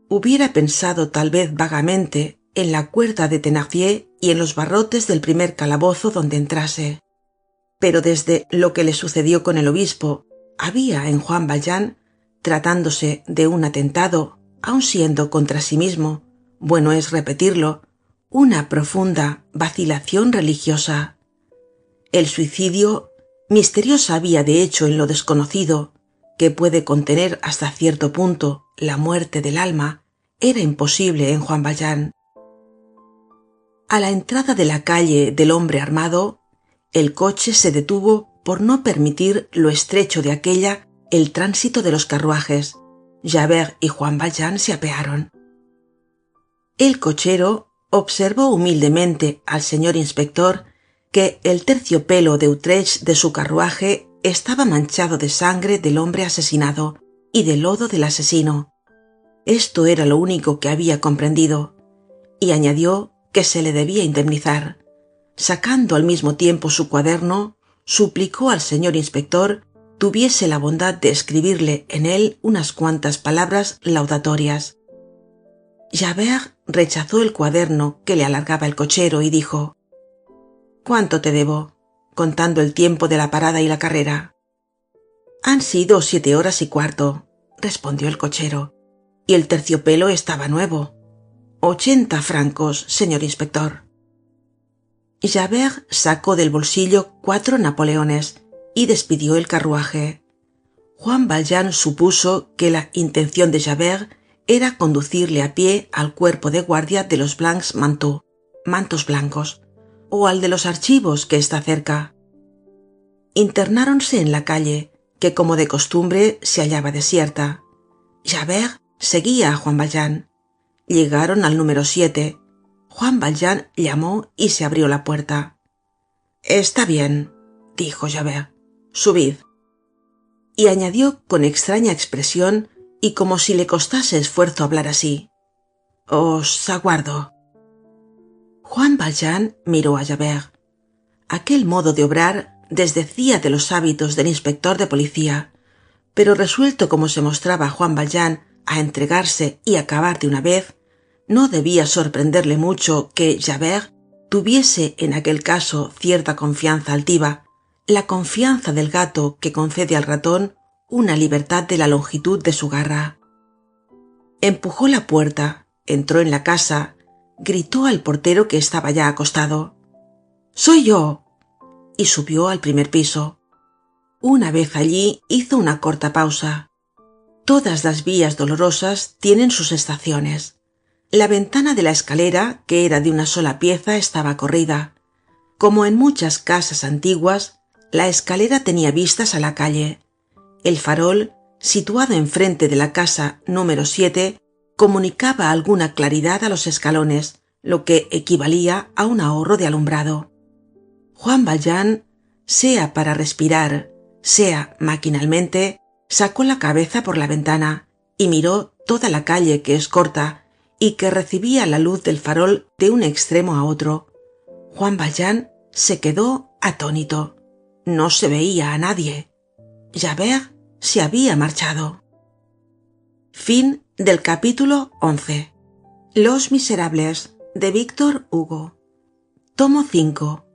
A: hubiera pensado tal vez vagamente en la cuerda de Thénardier y en los barrotes del primer calabozo donde entrase. Pero desde lo que le sucedió con el obispo, había en Juan Valjean, tratándose de un atentado, aun siendo contra sí mismo, bueno es repetirlo, una profunda vacilación religiosa. El suicidio, misteriosa vía de hecho en lo desconocido, que puede contener hasta cierto punto la muerte del alma, era imposible en Juan Valjean. A la entrada de la calle del Hombre Armado, el coche se detuvo por no permitir lo estrecho de aquella el tránsito de los carruajes. Javert y Juan Valjean se apearon. El cochero observó humildemente al señor inspector que el terciopelo de Utrecht de su carruaje estaba manchado de sangre del hombre asesinado y de lodo del asesino. Esto era lo único que había comprendido, y añadió que se le debía indemnizar. Sacando al mismo tiempo su cuaderno, suplicó al señor inspector tuviese la bondad de escribirle en él unas cuantas palabras laudatorias. Javert rechazó el cuaderno que le alargaba el cochero y dijo: «¿Cuánto te debo, contando el tiempo de la parada y la carrera?» «Han sido 7 horas y cuarto», respondió el cochero, «y el terciopelo estaba nuevo. 80 francos, señor inspector». Javert sacó del bolsillo 4 napoleones y despidió el carruaje. Juan Valjean supuso que la intención de Javert era conducirle a pie al cuerpo de guardia de los Blancs Manteaux, mantos blancos, o al de los archivos que está cerca. Internáronse en la calle, que como de costumbre se hallaba desierta. Javert seguía a Juan Valjean. Llegaron al número 7. Juan Valjean llamó y se abrió la puerta. «Está bien», dijo Javert, «subid». Y añadió con extraña expresión y como si le costase esfuerzo hablar así: «Os aguardo». Juan Valjean miró a Javert. Aquel modo de obrar desdecía de los hábitos del inspector de policía, pero resuelto como se mostraba Juan Valjean a entregarse y acabar de una vez, no debía sorprenderle mucho que Javert tuviese en aquel caso cierta confianza altiva, la confianza del gato que concede al ratón una libertad de la longitud de su garra. Empujó la puerta, entró en la casa, gritó al portero que estaba ya acostado: «¡Soy yo!» y subió al primer piso. Una vez allí hizo una corta pausa. Todas las vías dolorosas tienen sus estaciones. La ventana de la escalera, que era de una sola pieza, estaba corrida. Como en muchas casas antiguas, la escalera tenía vistas a la calle. El farol, situado enfrente de la casa número 7, comunicaba alguna claridad a los escalones, lo que equivalía a un ahorro de alumbrado. Juan Valjean, sea para respirar, sea maquinalmente, sacó la cabeza por la ventana y miró toda la calle, que es corta y que recibía la luz del farol de un extremo a otro. Juan Valjean se quedó atónito. No se veía a nadie. Javert se había marchado. Fin del capítulo 11. Los Miserables, de Víctor Hugo. Tomo 5,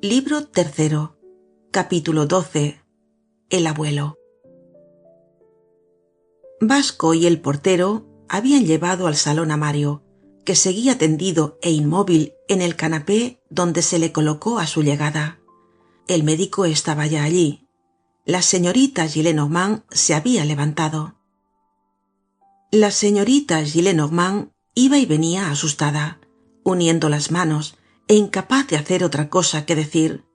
A: libro 3, capítulo 12. El abuelo. Vasco y el portero habían llevado al salón a Mario, que seguía tendido e inmóvil en el canapé donde se le colocó a su llegada. El médico estaba ya allí. La señorita Gillenormand se había levantado. La señorita Gillenormand iba y venía asustada, uniendo las manos e incapaz de hacer otra cosa que decir: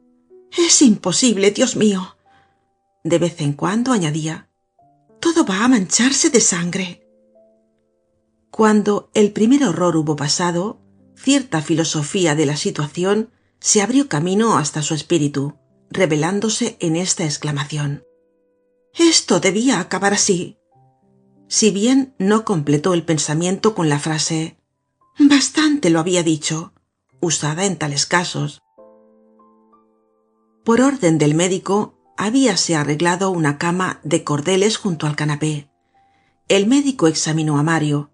A: «Es imposible, Dios mío». De vez en cuando añadía: «Todo va a mancharse de sangre». Cuando el primer horror hubo pasado, cierta filosofía de la situación se abrió camino hasta su espíritu, revelándose en esta exclamación: «Esto debía acabar así», si bien no completó el pensamiento con la frase «bastante lo había dicho», usada en tales casos. Por orden del médico, habíase arreglado una cama de cordeles junto al canapé. El médico examinó a Mario,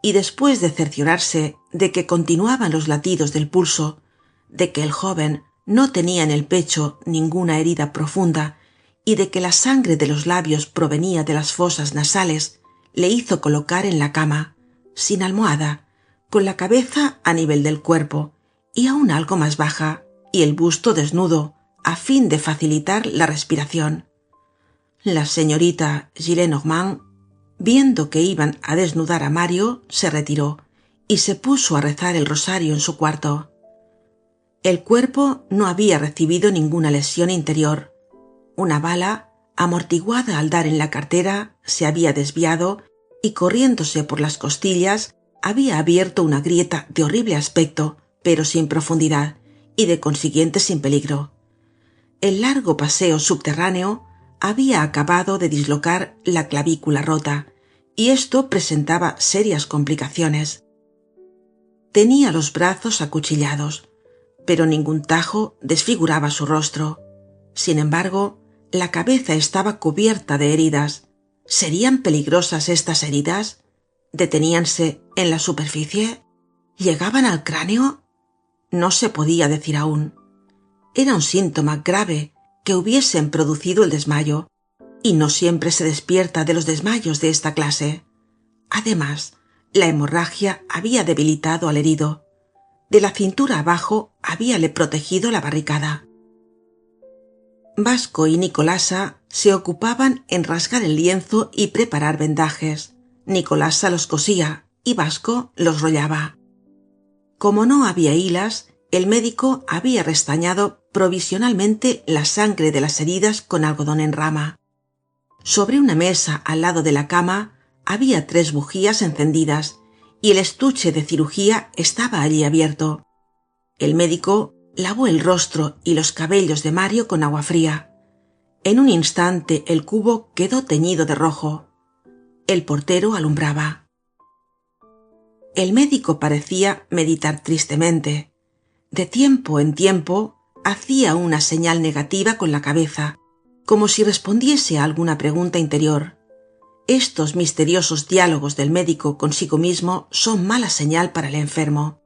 A: y después de cerciorarse de que continuaban los latidos del pulso, de que el joven no tenía en el pecho ninguna herida profunda y de que la sangre de los labios provenía de las fosas nasales, le hizo colocar en la cama, sin almohada, con la cabeza a nivel del cuerpo y aún algo más baja, y el busto desnudo, a fin de facilitar la respiración. La señorita Gillenormand, viendo que iban a desnudar a Mario, se retiró y se puso a rezar el rosario en su cuarto. El cuerpo no había recibido ninguna lesión interior. Una bala, amortiguada al dar en la cartera, se había desviado y, corriéndose por las costillas, había abierto una grieta de horrible aspecto, pero sin profundidad, y de consiguiente sin peligro. El largo paseo subterráneo había acabado de dislocar la clavícula rota, y esto presentaba serias complicaciones. Tenía los brazos acuchillados, pero ningún tajo desfiguraba su rostro. Sin embargo, la cabeza estaba cubierta de heridas. ¿Serían peligrosas estas heridas? ¿Deteníanse en la superficie? ¿Llegaban al cráneo? No se podía decir aún. Era un síntoma grave que hubiesen producido el desmayo, y no siempre se despierta de los desmayos de esta clase. Además, la hemorragia había debilitado al herido. De la cintura abajo habíale protegido la barricada. Vasco y Nicolasa se ocupaban en rasgar el lienzo y preparar vendajes. Nicolasa los cosía y Vasco los rollaba. Como no había hilas, el médico había restañado provisionalmente la sangre de las heridas con algodón en rama. Sobre una mesa al lado de la cama había 3 bujías encendidas y el estuche de cirugía estaba allí abierto. El médico lavó el rostro y los cabellos de Mario con agua fría. En un instante el cubo quedó teñido de rojo. El portero alumbraba. El médico parecía meditar tristemente. De tiempo en tiempo hacía una señal negativa con la cabeza, como si respondiese a alguna pregunta interior. Estos misteriosos diálogos del médico consigo mismo son mala señal para el enfermo.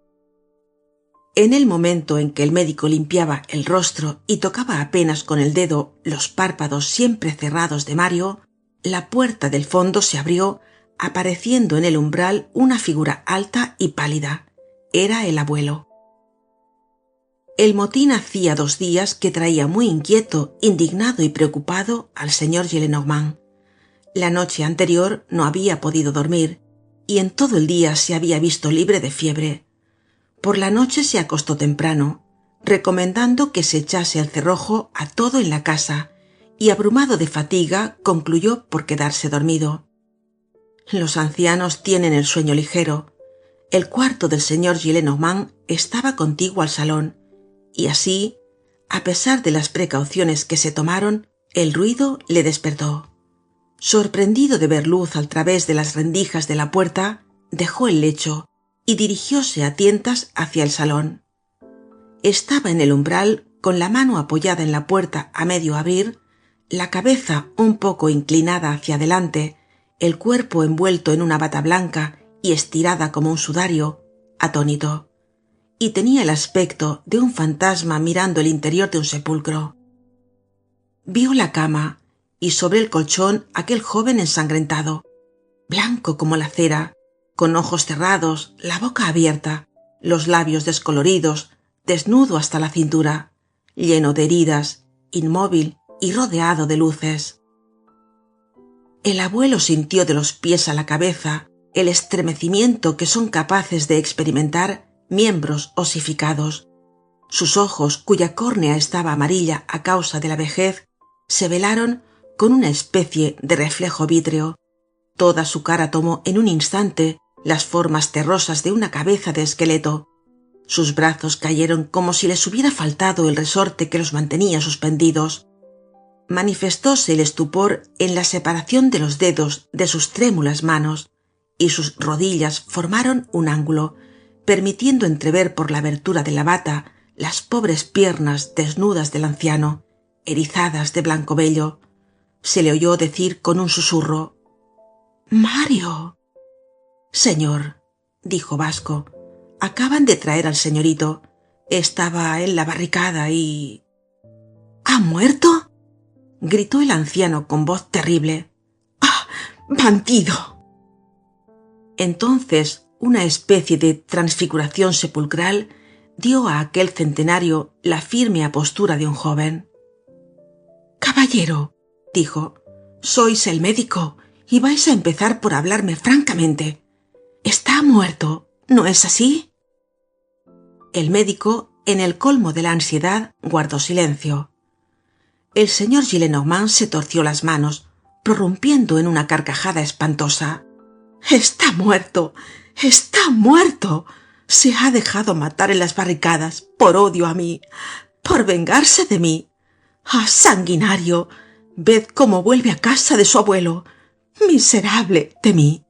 A: En el momento en que el médico limpiaba el rostro y tocaba apenas con el dedo los párpados siempre cerrados de Mario, la puerta del fondo se abrió, apareciendo en el umbral una figura alta y pálida. Era el abuelo. El motín hacía 2 días que traía muy inquieto, indignado y preocupado al señor Gillenormand. La noche anterior no había podido dormir, y en todo el día se había visto libre de fiebre. Por la noche se acostó temprano, recomendando que se echase el cerrojo a todo en la casa, y abrumado de fatiga concluyó por quedarse dormido. Los ancianos tienen el sueño ligero. El cuarto del señor Gillenormand estaba contiguo al salón, y así, a pesar de las precauciones que se tomaron, el ruido le despertó. Sorprendido de ver luz al través de las rendijas de la puerta, dejó el lecho y dirigióse a tientas hacia el salón. Estaba en el umbral, con la mano apoyada en la puerta a medio abrir, la cabeza un poco inclinada hacia adelante, el cuerpo envuelto en una bata blanca y estirada como un sudario, atónito. y tenía el aspecto de un fantasma mirando el interior de un sepulcro. Vio la cama y sobre el colchón aquel joven ensangrentado, blanco como la cera, con ojos cerrados, la boca abierta, los labios descoloridos, desnudo hasta la cintura, lleno de heridas, inmóvil y rodeado de luces. El abuelo sintió de los pies a la cabeza el estremecimiento que son capaces de experimentar miembros osificados. Sus ojos, cuya córnea estaba amarilla a causa de la vejez, se velaron con una especie de reflejo vítreo. Toda su cara tomó en un instante las formas terrosas de una cabeza de esqueleto. Sus brazos cayeron como si les hubiera faltado el resorte que los mantenía suspendidos. Manifestóse el estupor en la separación de los dedos de sus trémulas manos, y sus rodillas formaron un ángulo, permitiendo entrever por la abertura de la bata las pobres piernas desnudas del anciano, erizadas de blanco vello. Se le oyó decir con un susurro: «Mario». «Señor», dijo Basco, «acaban de traer al señorito. Estaba en la barricada y...» «¿Ha muerto?», gritó el anciano con voz terrible. «¡Ah, bandido!». Entonces una especie de transfiguración sepulcral dio a aquel centenario la firme apostura de un joven. «Caballero», dijo, «sois el médico y vais a empezar por hablarme francamente. Está muerto, ¿no es así?». El médico, en el colmo de la ansiedad, guardó silencio. El señor Gillenormand se torció las manos, prorrumpiendo en una carcajada espantosa. «Está muerto, está muerto. Se ha dejado matar en las barricadas por odio a mí, por vengarse de mí. ¡Ah, sanguinario! Ved cómo vuelve a casa de su abuelo. Miserable de mí.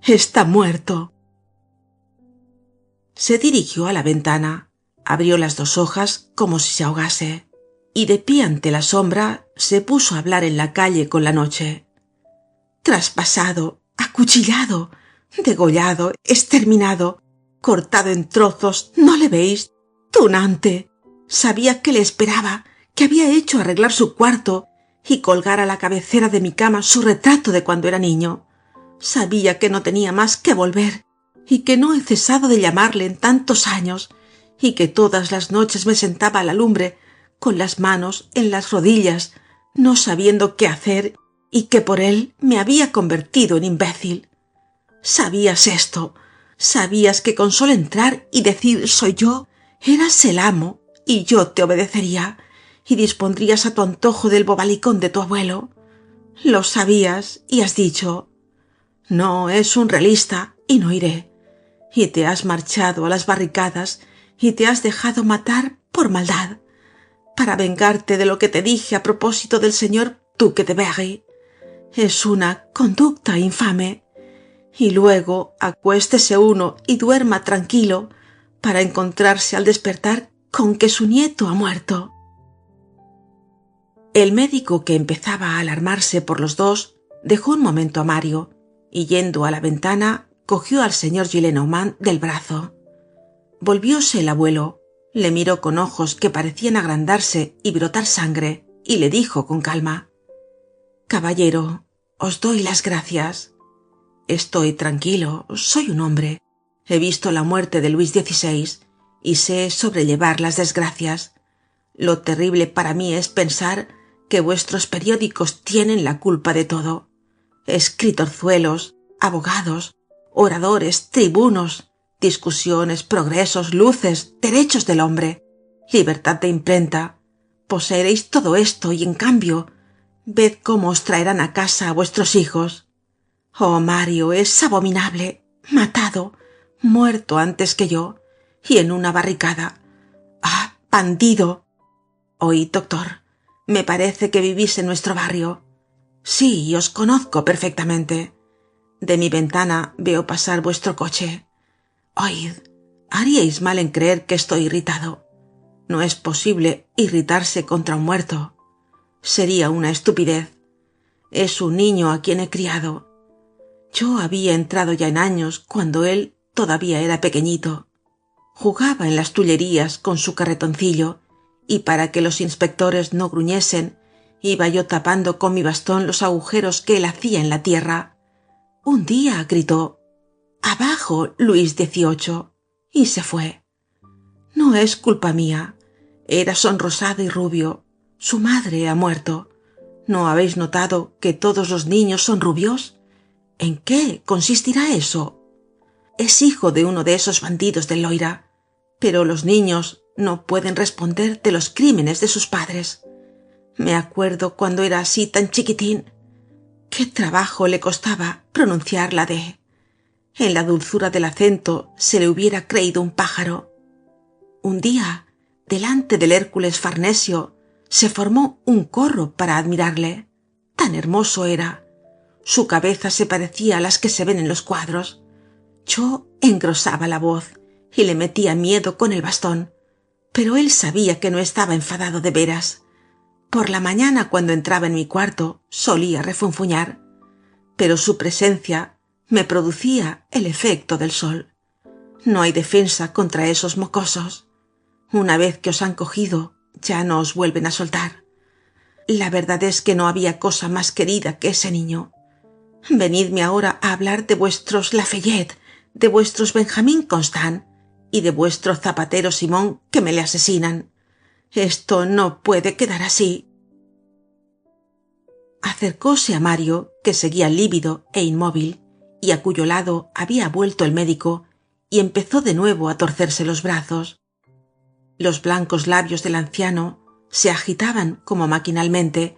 A: Está muerto». Se dirigió a la ventana, abrió las dos hojas como si se ahogase, y de pie ante la sombra se puso a hablar en la calle con la noche. «Traspasado, acuchillado, degollado, exterminado, cortado en trozos, ¿no le veis? Tunante. Sabía que le esperaba, que había hecho arreglar su cuarto y colgar a la cabecera de mi cama su retrato de cuando era niño. Sabía que no tenía más que volver y que no he cesado de llamarle en tantos años, y que todas las noches me sentaba a la lumbre con las manos en las rodillas, no sabiendo qué hacer, y que por él me había convertido en imbécil. Sabías esto, sabías que con solo entrar y decir soy yo, eras el amo y yo te obedecería y dispondrías a tu antojo del bobalicón de tu abuelo. Lo sabías y has dicho: «No, es un realista y no iré». Y te has marchado a las barricadas y te has dejado matar por maldad, para vengarte de lo que te dije a propósito del señor duque de Berry. Es una conducta infame. Y luego acuéstese uno y duerma tranquilo para encontrarse al despertar con que su nieto ha muerto». El médico, que empezaba a alarmarse por los dos, dejó un momento a Mario y, yendo a la ventana, cogió al señor Gillenormand del brazo. Volvióse el abuelo, le miró con ojos que parecían agrandarse y brotar sangre, y le dijo con calma: «Caballero, os doy las gracias. Estoy tranquilo, soy un hombre. He visto la muerte de Luis XVI y sé sobrellevar las desgracias. Lo terrible para mí es pensar que vuestros periódicos tienen la culpa de todo. Escritorzuelos, abogados, oradores, tribunos, discusiones, progresos, luces, derechos del hombre, libertad de imprenta. Poseeréis todo esto y, en cambio, ved cómo os traerán a casa a vuestros hijos. Oh, Mario, es abominable, matado, muerto antes que yo, y en una barricada. ¡Ah, bandido! Oíd, doctor, me parece que vivís en nuestro barrio. Sí, os conozco perfectamente. De mi ventana veo pasar vuestro coche. Oíd, haríais mal en creer que estoy irritado. No es posible irritarse contra un muerto. Sería una estupidez. Es un niño a quien he criado. Yo había entrado ya en años cuando él todavía era pequeñito. Jugaba en las tullerías con su carretoncillo, y para que los inspectores no gruñesen, iba yo tapando con mi bastón los agujeros que él hacía en la tierra. Un día gritó: «Abajo, Luis XVIII», y se fue. No es culpa mía. Era sonrosado y rubio. Su madre ha muerto. ¿No habéis notado que todos los niños son rubios? ¿En qué consistirá eso? Es hijo de uno de esos bandidos del Loira. Pero los niños no pueden responder de los crímenes de sus padres. Me acuerdo cuando era así tan chiquitín. Qué trabajo le costaba pronunciar la D. En la dulzura del acento se le hubiera creído un pájaro. Un día, delante del Hércules Farnesio, se formó un corro para admirarle. Tan hermoso era. Su cabeza se parecía a las que se ven en los cuadros. Yo engrosaba la voz y le metía miedo con el bastón, pero él sabía que no estaba enfadado de veras. Por la mañana, cuando entraba en mi cuarto, solía refunfuñar, pero su presencia me producía el efecto del sol. No hay defensa contra esos mocosos. Una vez que os han cogido, ya no os vuelven a soltar. La verdad es que no había cosa más querida que ese niño. Venidme ahora a hablar de vuestros Lafayette, de vuestros Benjamín Constant y de vuestro zapatero Simón, que me le asesinan. Esto no puede quedar así. Acercóse a Mario, que seguía lívido e inmóvil, y a cuyo lado había vuelto el médico, y empezó de nuevo a torcerse los brazos. Los blancos labios del anciano se agitaban como maquinalmente,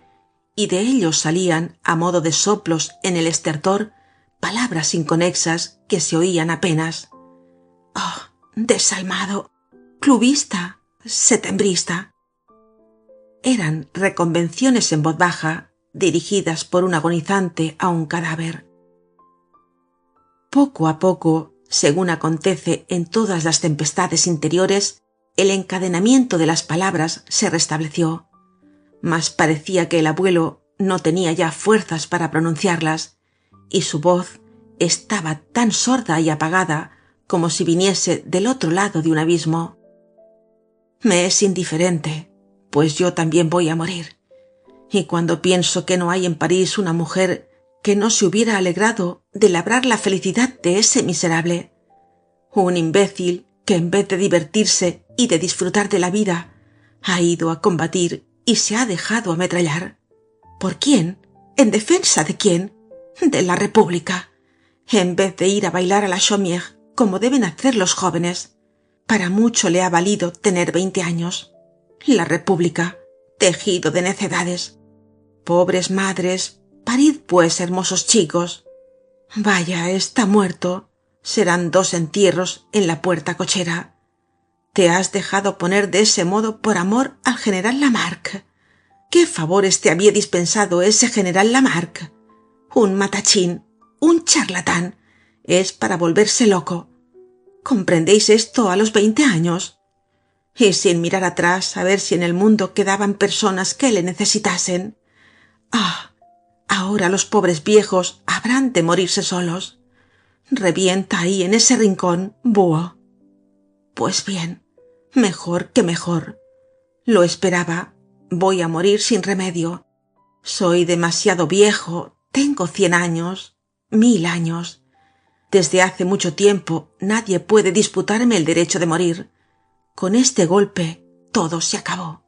A: y de ellos salían, a modo de soplos en el estertor, palabras inconexas que se oían apenas. «Oh, desalmado, clubista, setembrista». Eran reconvenciones en voz baja, dirigidas por un agonizante a un cadáver. Poco a poco, según acontece en todas las tempestades interiores, el encadenamiento de las palabras se restableció, mas parecía que el abuelo no tenía ya fuerzas para pronunciarlas, y su voz estaba tan sorda y apagada como si viniese del otro lado de un abismo. Me es indiferente, pues yo también voy a morir, y cuando pienso que no hay en París una mujer que no se hubiera alegrado de labrar la felicidad de ese miserable, un imbécil que en vez de divertirse y de disfrutar de la vida, ha ido a combatir y se ha dejado ametrallar. ¿Por quién? ¿En defensa de quién? De la República. En vez de ir a bailar a la Chaumière, como deben hacer los jóvenes. Para mucho le ha valido tener 20 años. La República, tejido de necedades. Pobres madres, parid pues hermosos chicos. Vaya, está muerto. Serán 2 entierros en la puerta cochera. Te has dejado poner de ese modo por amor al general Lamarque. ¿Qué favores te había dispensado ese general Lamarque? Un matachín, un charlatán. Es para volverse loco. ¿Comprendéis esto a los 20 años? Y sin mirar atrás a ver si en el mundo quedaban personas que le necesitasen. Ah, ahora los pobres viejos habrán de morirse solos. Revienta ahí en ese rincón, búho. Pues bien, mejor que mejor. Lo esperaba. Voy a morir sin remedio. Soy demasiado viejo, tengo 100 años, 1000 años. Desde hace mucho tiempo nadie puede disputarme el derecho de morir. Con este golpe todo se acabó.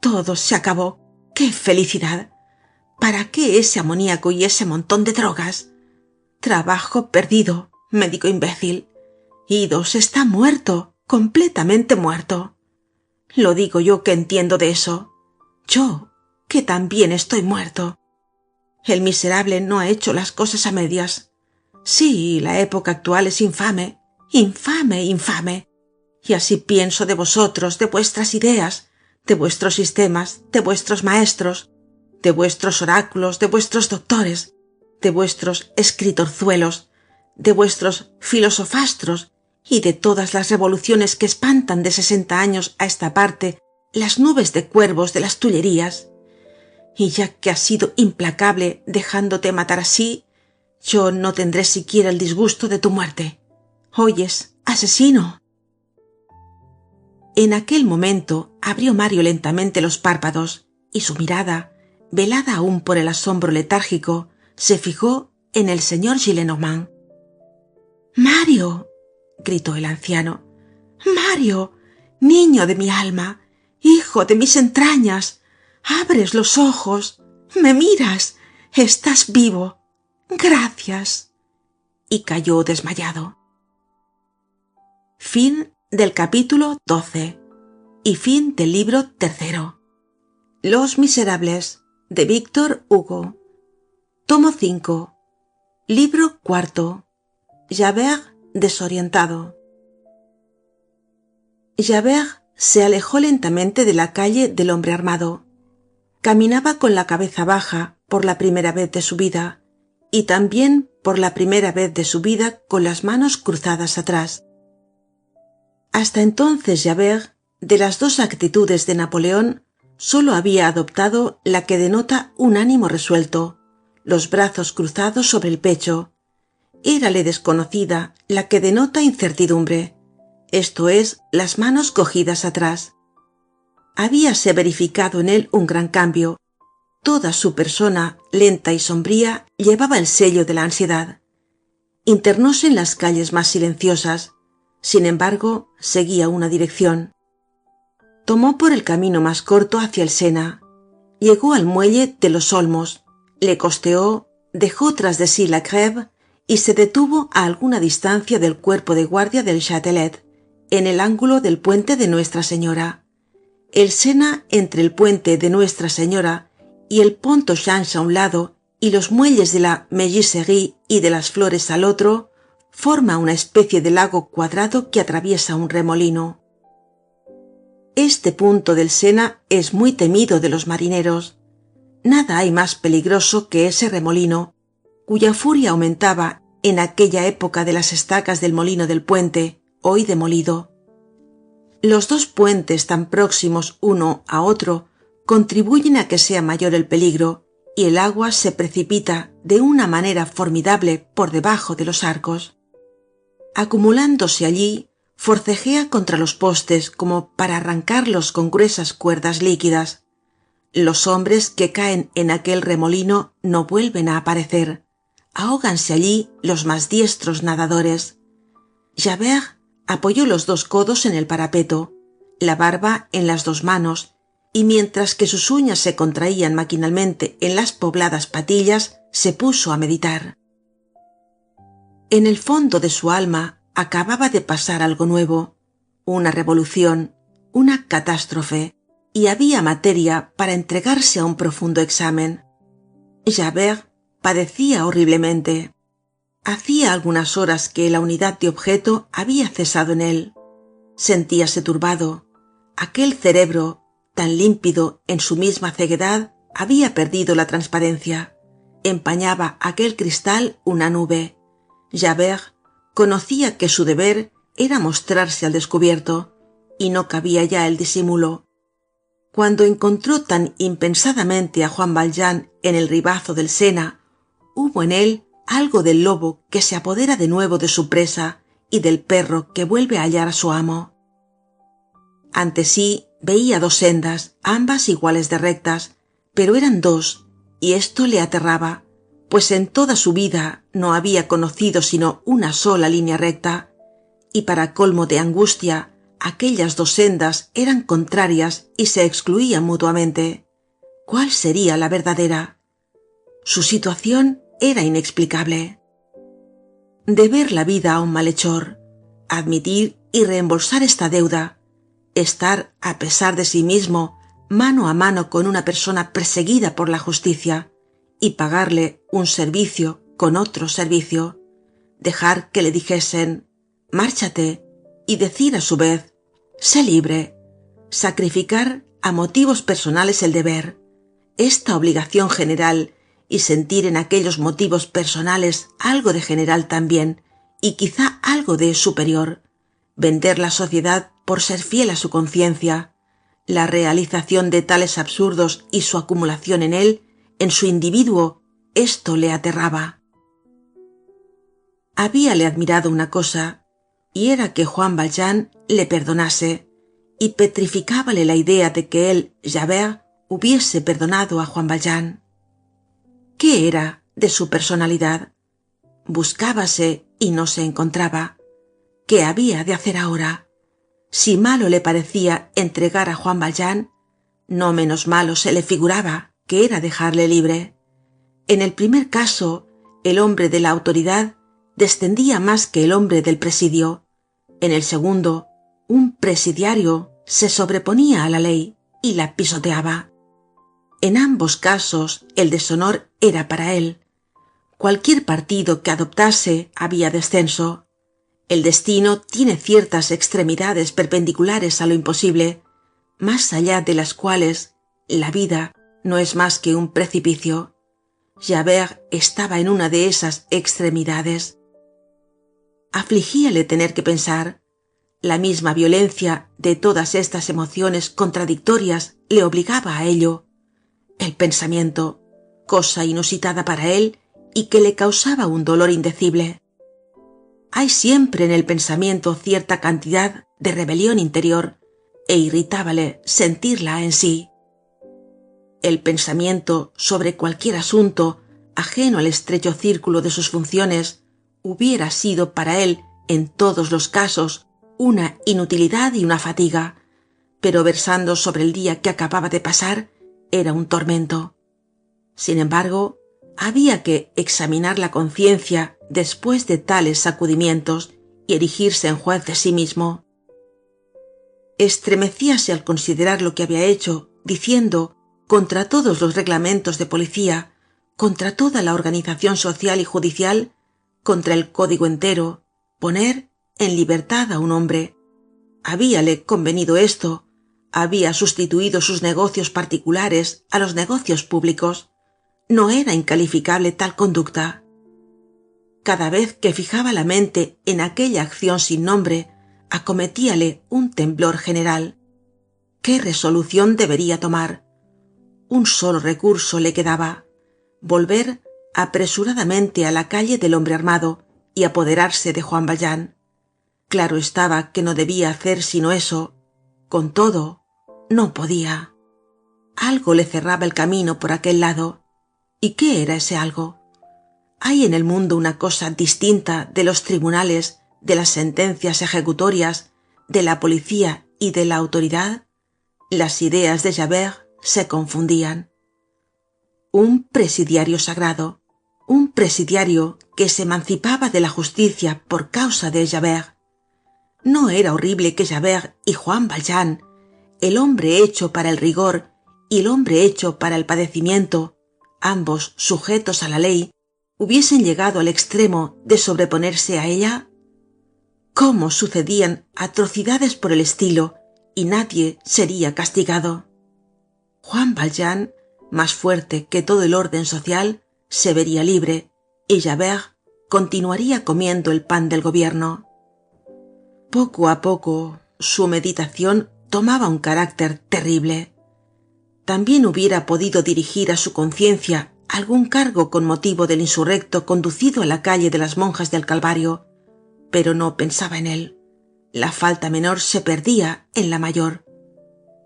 A: Todo se acabó. ¡Qué felicidad! ¿Para qué ese amoníaco y ese montón de drogas? Trabajo perdido, médico imbécil. Idos está muerto, completamente muerto. Lo digo yo que entiendo de eso. Yo, que también estoy muerto. El miserable no ha hecho las cosas a medias. Sí, la época actual es infame, infame, infame. Y así pienso de vosotros, de vuestras ideas, de vuestros sistemas, de vuestros maestros, de vuestros oráculos, de vuestros doctores, de vuestros escritorzuelos, de vuestros filosofastros y de todas las revoluciones que espantan de 60 años a esta parte las nubes de cuervos de las tullerías. Y ya que has sido implacable dejándote matar así, yo no tendré siquiera el disgusto de tu muerte. ¿Oyes, asesino? En aquel momento abrió Mario lentamente los párpados y su mirada, velada aún por el asombro letárgico, se fijó en el señor Gillenormand. ¡Mario!, gritó el anciano. ¡Mario! Niño de mi alma, hijo de mis entrañas, abres los ojos, me miras, estás vivo. Gracias. Y cayó desmayado. Fin del capítulo 12 y fin del libro 3. Los Miserables, de Víctor Hugo. Tomo 5. Libro 4. Javert desorientado. Javert se alejó lentamente de la calle del hombre armado. Caminaba con la cabeza baja por la primera vez de su vida, y también por la primera vez de su vida con las manos cruzadas atrás. Hasta entonces Javert, de las dos actitudes de Napoleón, solo había adoptado la que denota un ánimo resuelto, los brazos cruzados sobre el pecho. Érale desconocida la que denota incertidumbre, esto es, las manos cogidas atrás. Habíase verificado en él un gran cambio. Toda su persona, lenta y sombría, llevaba el sello de la ansiedad. Internóse en las calles más silenciosas. Sin embargo, seguía una dirección. Tomó por el camino más corto hacia el Sena. Llegó al muelle de los Olmos, le costeó, dejó tras de sí la Grève y se detuvo a alguna distancia del cuerpo de guardia del Châtelet, en el ángulo del puente de Nuestra Señora. El Sena entre el puente de Nuestra Señora y el Pont aux Changes a un lado y los muelles de la Mégisserie y de las Flores al otro, forma una especie de lago cuadrado que atraviesa un remolino. Este punto del Sena es muy temido de los marineros. Nada hay más peligroso que ese remolino, cuya furia aumentaba en aquella época de las estacas del molino del puente, hoy demolido. Los dos puentes tan próximos uno a otro contribuyen a que sea mayor el peligro, y el agua se precipita de una manera formidable por debajo de los arcos. Acumulándose allí, forcejea contra los postes como para arrancarlos con gruesas cuerdas líquidas. Los hombres que caen en aquel remolino no vuelven a aparecer. Ahóganse allí los más diestros nadadores. Javert apoyó los dos codos en el parapeto, la barba en las dos manos, y mientras que sus uñas se contraían maquinalmente en las pobladas patillas, se puso a meditar. En el fondo de su alma acababa de pasar algo nuevo, una revolución, una catástrofe, y había materia para entregarse a un profundo examen. Javert padecía horriblemente. Hacía algunas horas que la unidad de objeto había cesado en él. Sentíase turbado. Aquel cerebro, tan límpido en su misma ceguedad, había perdido la transparencia. Empañaba aquel cristal una nube. Javert conocía que su deber era mostrarse al descubierto, y no cabía ya el disimulo. Cuando encontró tan impensadamente a Juan Valjean en el ribazo del Sena, hubo en él algo del lobo que se apodera de nuevo de su presa y del perro que vuelve a hallar a su amo. Ante sí veía dos sendas, ambas iguales de rectas, pero eran dos, y esto le aterraba, pues en toda su vida no había conocido sino una sola línea recta, y para colmo de angustia, aquellas dos sendas eran contrarias y se excluían mutuamente. ¿Cuál sería la verdadera? Su situación era inexplicable. Deber la vida a un malhechor, admitir y reembolsar esta deuda, estar a pesar de sí mismo mano a mano con una persona perseguida por la justicia y pagarle un servicio con otro servicio, dejar que le dijesen márchate y decir a su vez sé libre, sacrificar a motivos personales el deber, esta obligación general, y sentir en aquellos motivos personales algo de general también, y quizá algo de superior, vender la sociedad por ser fiel a su conciencia, la realización de tales absurdos y su acumulación en él, en su individuo, esto le aterraba. Habíale admirado una cosa, y era que Juan Valjean le perdonase, y petrificábale la idea de que él, Javert, hubiese perdonado a Juan Valjean. ¿Qué era de su personalidad? Buscábase y no se encontraba. ¿Qué había de hacer ahora? Si malo le parecía entregar a Juan Valjean, no menos malo se le figuraba que era dejarle libre. En el primer caso, el hombre de la autoridad descendía más que el hombre del presidio. En el segundo, un presidiario se sobreponía a la ley y la pisoteaba. En ambos casos, el deshonor era para él. Cualquier partido que adoptase había descenso. El destino tiene ciertas extremidades perpendiculares a lo imposible, más allá de las cuales la vida no es más que un precipicio. Javert estaba en una de esas extremidades. Afligíale tener que pensar. La misma violencia de todas estas emociones contradictorias le obligaba a ello. El pensamiento, cosa inusitada para él y que le causaba un dolor indecible. Hay siempre en el pensamiento cierta cantidad de rebelión interior, e irritábale sentirla en sí. El pensamiento sobre cualquier asunto ajeno al estrecho círculo de sus funciones hubiera sido para él, en todos los casos, una inutilidad y una fatiga, pero versando sobre el día que acababa de pasar, era un tormento. Sin embargo, había que examinar la conciencia después de tales sacudimientos y erigirse en juez de sí mismo. Estremecíase al considerar lo que había hecho, diciendo, contra todos los reglamentos de policía, contra toda la organización social y judicial, contra el código entero, poner en libertad a un hombre. Habíale convenido esto, había sustituido sus negocios particulares a los negocios públicos. No era incalificable tal conducta. Cada vez que fijaba la mente en aquella acción sin nombre, acometíale un temblor general. ¿Qué resolución debería tomar? Un solo recurso le quedaba: volver apresuradamente a la calle del Hombre Armado y apoderarse de Juan Valjean. Claro estaba que no debía hacer sino eso. Con todo, no podía. Algo le cerraba el camino por aquel lado. ¿Y qué era ese algo? Hay en el mundo una cosa distinta de los tribunales, de las sentencias ejecutorias, de la policía y de la autoridad. Las ideas de Javert se confundían. Un presidiario sagrado, un presidiario que se emancipaba de la justicia por causa de Javert. ¿No era horrible que Javert y Juan Valjean, el hombre hecho para el rigor y el hombre hecho para el padecimiento, ambos sujetos a la ley, hubiesen llegado al extremo de sobreponerse a ella? ¿Cómo sucedían atrocidades por el estilo y nadie sería castigado? Juan Valjean, más fuerte que todo el orden social, se vería libre y Javert continuaría comiendo el pan del gobierno. Poco a poco su meditación tomaba un carácter terrible. También hubiera podido dirigir a su conciencia algún cargo con motivo del insurrecto conducido a la calle de las Monjas del Calvario, pero no pensaba en él. La falta menor se perdía en la mayor.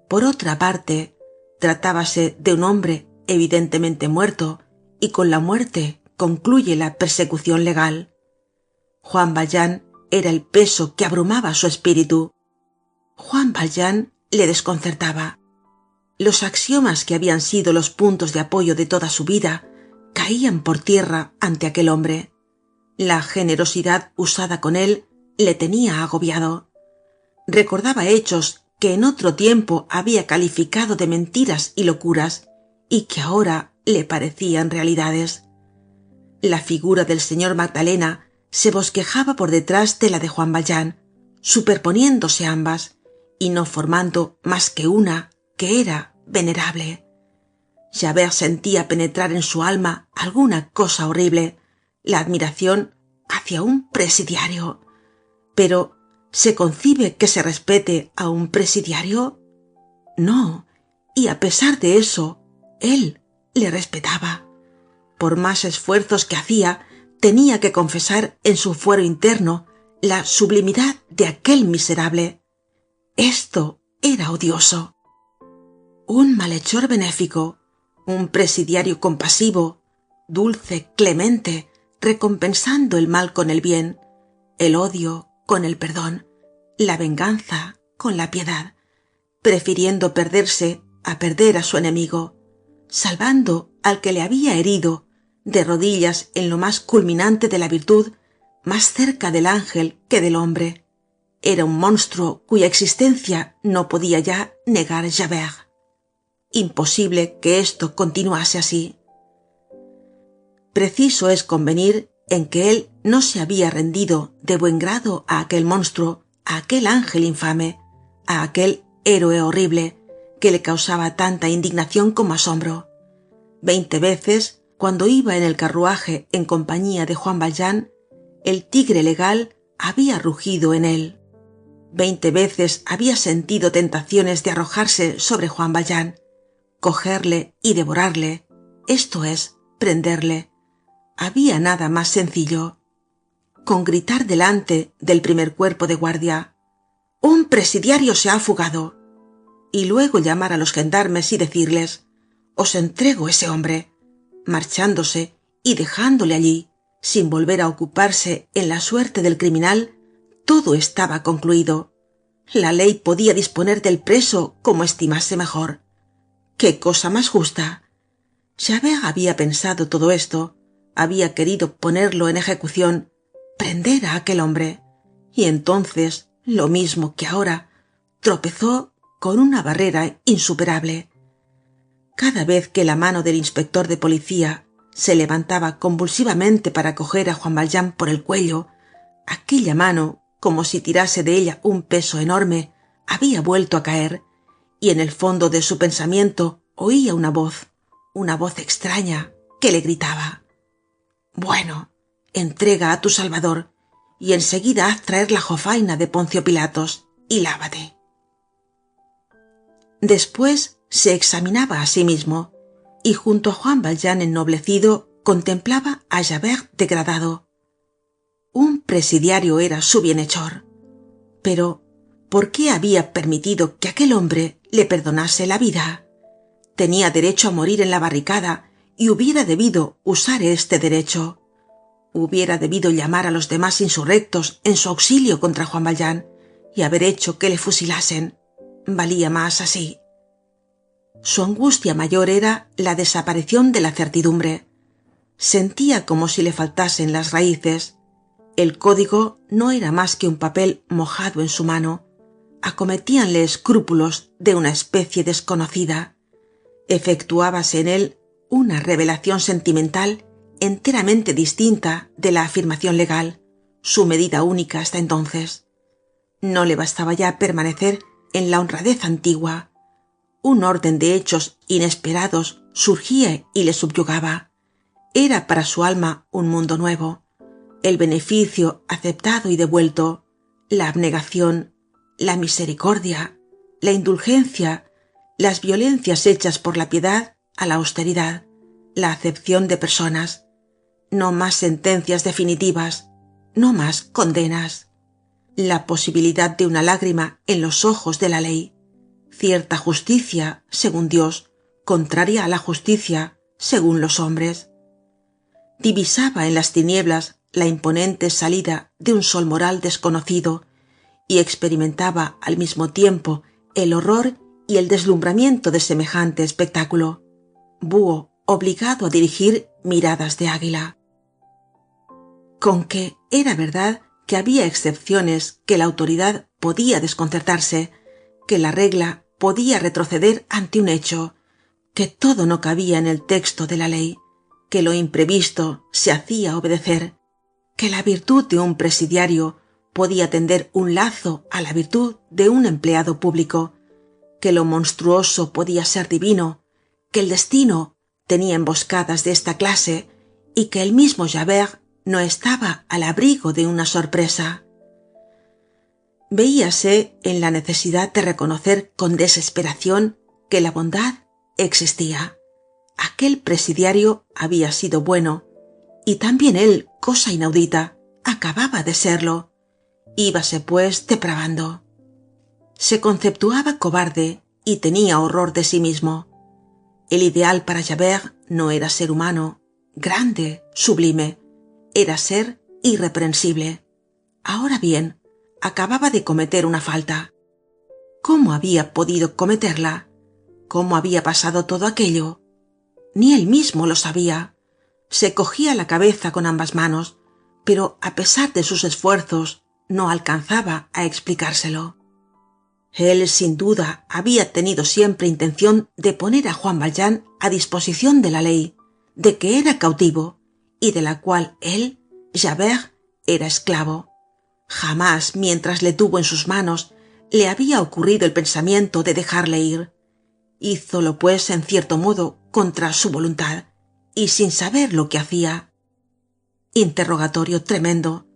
A: Por otra parte, tratábase de un hombre evidentemente muerto, y con la muerte concluye la persecución legal. Juan Valjean era el peso que abrumaba su espíritu. Juan Valjean le desconcertaba. Los axiomas que habían sido los puntos de apoyo de toda su vida caían por tierra ante aquel hombre. La generosidad usada con él le tenía agobiado. Recordaba hechos que en otro tiempo había calificado de mentiras y locuras y que ahora le parecían realidades. La figura del señor Magdalena se bosquejaba por detrás de la de Juan Valjean, superponiéndose ambas y no formando más que una que era venerable. Javert sentía penetrar en su alma alguna cosa horrible, la admiración hacia un presidiario. Pero, ¿se concibe que se respete a un presidiario? No, y a pesar de eso, él le respetaba. Por más esfuerzos que hacía, tenía que confesar en su fuero interno la sublimidad de aquel miserable. Esto era odioso. Un malhechor benéfico, un presidiario compasivo, dulce, clemente, recompensando el mal con el bien, el odio con el perdón, la venganza con la piedad, prefiriendo perderse a perder a su enemigo, salvando al que le había herido, de rodillas en lo más culminante de la virtud, más cerca del ángel que del hombre. Era un monstruo cuya existencia no podía ya negar Javert. Imposible que esto continuase así. Preciso es convenir en que él no se había rendido de buen grado a aquel monstruo, a aquel ángel infame, a aquel héroe horrible que le causaba tanta indignación como asombro. 20 veces, cuando iba en el carruaje en compañía de Juan Valjean, el tigre legal había rugido en él. 20 veces había sentido tentaciones de arrojarse sobre Juan Valjean, cogerle y devorarle, esto es, prenderle. Había nada más sencillo. Con gritar delante del primer cuerpo de guardia: «¡Un presidiario se ha fugado!», y luego llamar a los gendarmes y decirles: «Os entrego ese hombre», marchándose y dejándole allí, sin volver a ocuparse en la suerte del criminal, todo estaba concluido. La ley podía disponer del preso como estimase mejor. ¡Qué cosa más justa! Javert había pensado todo esto, había querido ponerlo en ejecución, prender a aquel hombre, y entonces, lo mismo que ahora, tropezó con una barrera insuperable. Cada vez que la mano del inspector de policía se levantaba convulsivamente para coger a Juan Valjean por el cuello, aquella mano, como si tirase de ella un peso enorme, había vuelto a caer, y en el fondo de su pensamiento oía una voz extraña, que le gritaba: «Bueno, entrega a tu Salvador, y enseguida haz traer la jofaina de Poncio Pilatos, y lávate». Después se examinaba a sí mismo, y junto a Juan Valjean ennoblecido contemplaba a Javert degradado. Un presidiario era su bienhechor. Pero, ¿por qué había permitido que aquel hombre le perdonase la vida? Tenía derecho a morir en la barricada y hubiera debido usar este derecho. Hubiera debido llamar a los demás insurrectos en su auxilio contra Juan Valjean y haber hecho que le fusilasen. Valía más así. Su angustia mayor era la desaparición de la certidumbre. Sentía como si le faltasen las raíces. El código no era más que un papel mojado en su mano. Acometíanle escrúpulos de una especie desconocida. Efectuábase en él una revelación sentimental enteramente distinta de la afirmación legal, su medida única hasta entonces. No le bastaba ya permanecer en la honradez antigua. Un orden de hechos inesperados surgía y le subyugaba. Era para su alma un mundo nuevo, el beneficio aceptado y devuelto, la abnegación, la misericordia, la indulgencia, las violencias hechas por la piedad a la austeridad, la acepción de personas. No más sentencias definitivas, no más condenas. La posibilidad de una lágrima en los ojos de la ley. Cierta justicia, según Dios, contraria a la justicia, según los hombres. Divisaba en las tinieblas la imponente salida de un sol moral desconocido y experimentaba al mismo tiempo el horror y el deslumbramiento de semejante espectáculo. Búho obligado a dirigir miradas de águila. Con que era verdad que había excepciones, que la autoridad podía desconcertarse, que la regla podía retroceder ante un hecho, que todo no cabía en el texto de la ley, que lo imprevisto se hacía obedecer, que la virtud de un presidiario podía tender un lazo a la virtud de un empleado público, que lo monstruoso podía ser divino, que el destino tenía emboscadas de esta clase y que el mismo Javert no estaba al abrigo de una sorpresa. Veíase en la necesidad de reconocer con desesperación que la bondad existía. Aquel presidiario había sido bueno, y también él, cosa inaudita, acababa de serlo. Íbase pues depravando. Se conceptuaba cobarde y tenía horror de sí mismo. El ideal para Javert no era ser humano, grande, sublime, era ser irreprensible. Ahora bien, acababa de cometer una falta. ¿Cómo había podido cometerla? ¿Cómo había pasado todo aquello? Ni él mismo lo sabía. Se cogía la cabeza con ambas manos, pero a pesar de sus esfuerzos, no alcanzaba a explicárselo. Él, sin duda, había tenido siempre intención de poner a Juan Valjean a disposición de la ley, de que era cautivo, y de la cual él, Javert, era esclavo. Jamás, mientras le tuvo en sus manos, le había ocurrido el pensamiento de dejarle ir. Hízolo, pues, en cierto modo, contra su voluntad, y sin saber lo que hacía. Interrogatorio tremendo.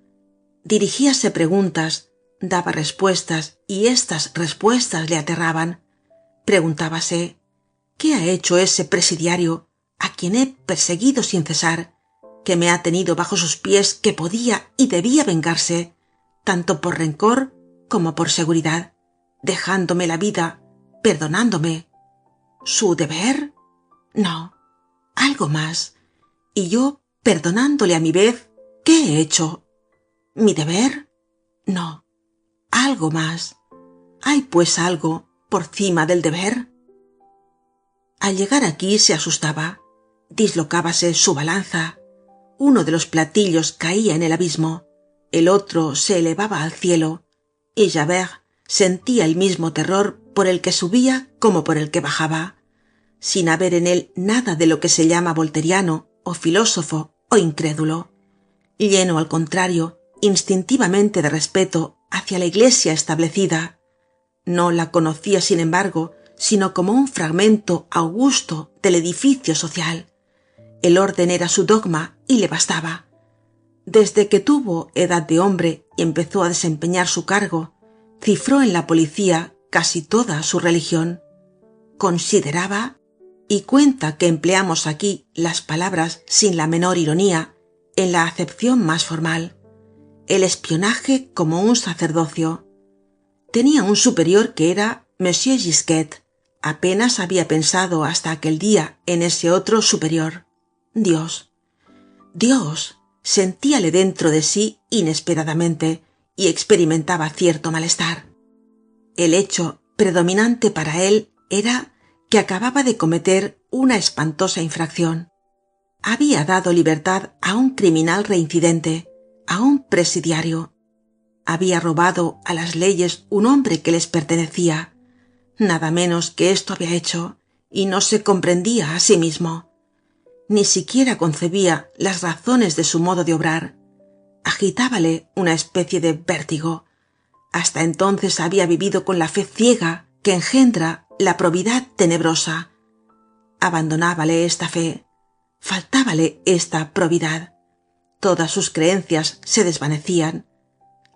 A: Dirigíase preguntas, daba respuestas, y estas respuestas le aterraban. Preguntábase, ¿qué ha hecho ese presidiario, a quien he perseguido sin cesar, que me ha tenido bajo sus pies, que podía y debía vengarse, tanto por rencor como por seguridad, dejándome la vida, perdonándome? ¿Su deber? No, algo más. Y yo, perdonándole a mi vez, ¿qué he hecho? ¿Mi deber? No, algo más. ¿Hay pues algo por cima del deber? Al llegar aquí se asustaba, dislocábase su balanza. Uno de los platillos caía en el abismo, el otro se elevaba al cielo, y Javert sentía el mismo terror por el que subía como por el que bajaba, sin haber en él nada de lo que se llama volteriano o filósofo o incrédulo, lleno al contrario instintivamente de respeto hacia la iglesia establecida. No la conocía, sin embargo, sino como un fragmento augusto del edificio social. El orden era su dogma y le bastaba. Desde que tuvo edad de hombre y empezó a desempeñar su cargo, cifró en la policía casi toda su religión. Consideraba, y cuenta que empleamos aquí las palabras sin la menor ironía, en la acepción más formal, el espionaje como un sacerdocio. Tenía un superior que era Monsieur Gisquet. Apenas había pensado hasta aquel día en ese otro superior. Dios. Dios. Sentíale dentro de sí inesperadamente y experimentaba cierto malestar. El hecho predominante para él era que acababa de cometer una espantosa infracción. Había dado libertad a un criminal reincidente, a un presidiario. Había robado a las leyes un hombre que les pertenecía. Nada menos que esto había hecho, y no se comprendía a sí mismo. Ni siquiera concebía las razones de su modo de obrar. Agitábale una especie de vértigo. Hasta entonces había vivido con la fe ciega que engendra la probidad tenebrosa. Abandonábale esta fe, faltábale esta probidad. Todas sus creencias se desvanecían.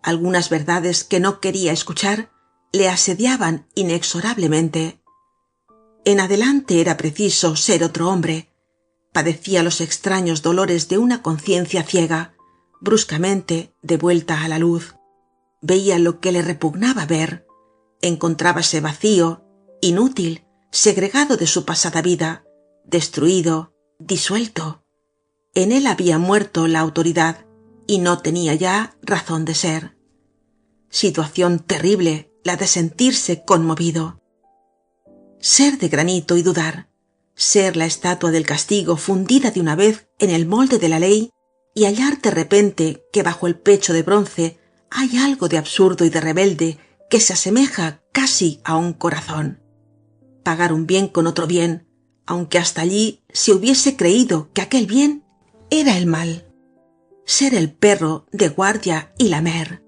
A: Algunas verdades que no quería escuchar le asediaban inexorablemente. En adelante era preciso ser otro hombre. Padecía los extraños dolores de una conciencia ciega, bruscamente devuelta a la luz. Veía lo que le repugnaba ver. Encontrábase vacío, inútil, segregado de su pasada vida, destruido, disuelto. En él había muerto la autoridad y no tenía ya razón de ser. Situación terrible la de sentirse conmovido. Ser de granito y dudar, ser la estatua del castigo fundida de una vez en el molde de la ley y hallar de repente que bajo el pecho de bronce hay algo de absurdo y de rebelde que se asemeja casi a un corazón. Pagar un bien con otro bien, aunque hasta allí se hubiese creído que aquel bien era el mal. Ser el perro de guardia y lamer.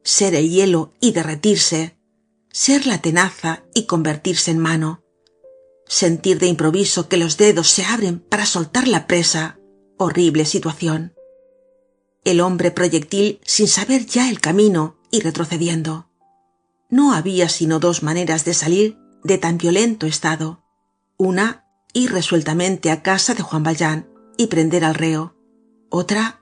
A: Ser el hielo y derretirse. Ser la tenaza y convertirse en mano. Sentir de improviso que los dedos se abren para soltar la presa. Horrible situación. El hombre proyectil sin saber ya el camino y retrocediendo. No había sino dos maneras de salir de tan violento estado. Una, ir resueltamente a casa de Juan Valjean y prender al reo. Otra.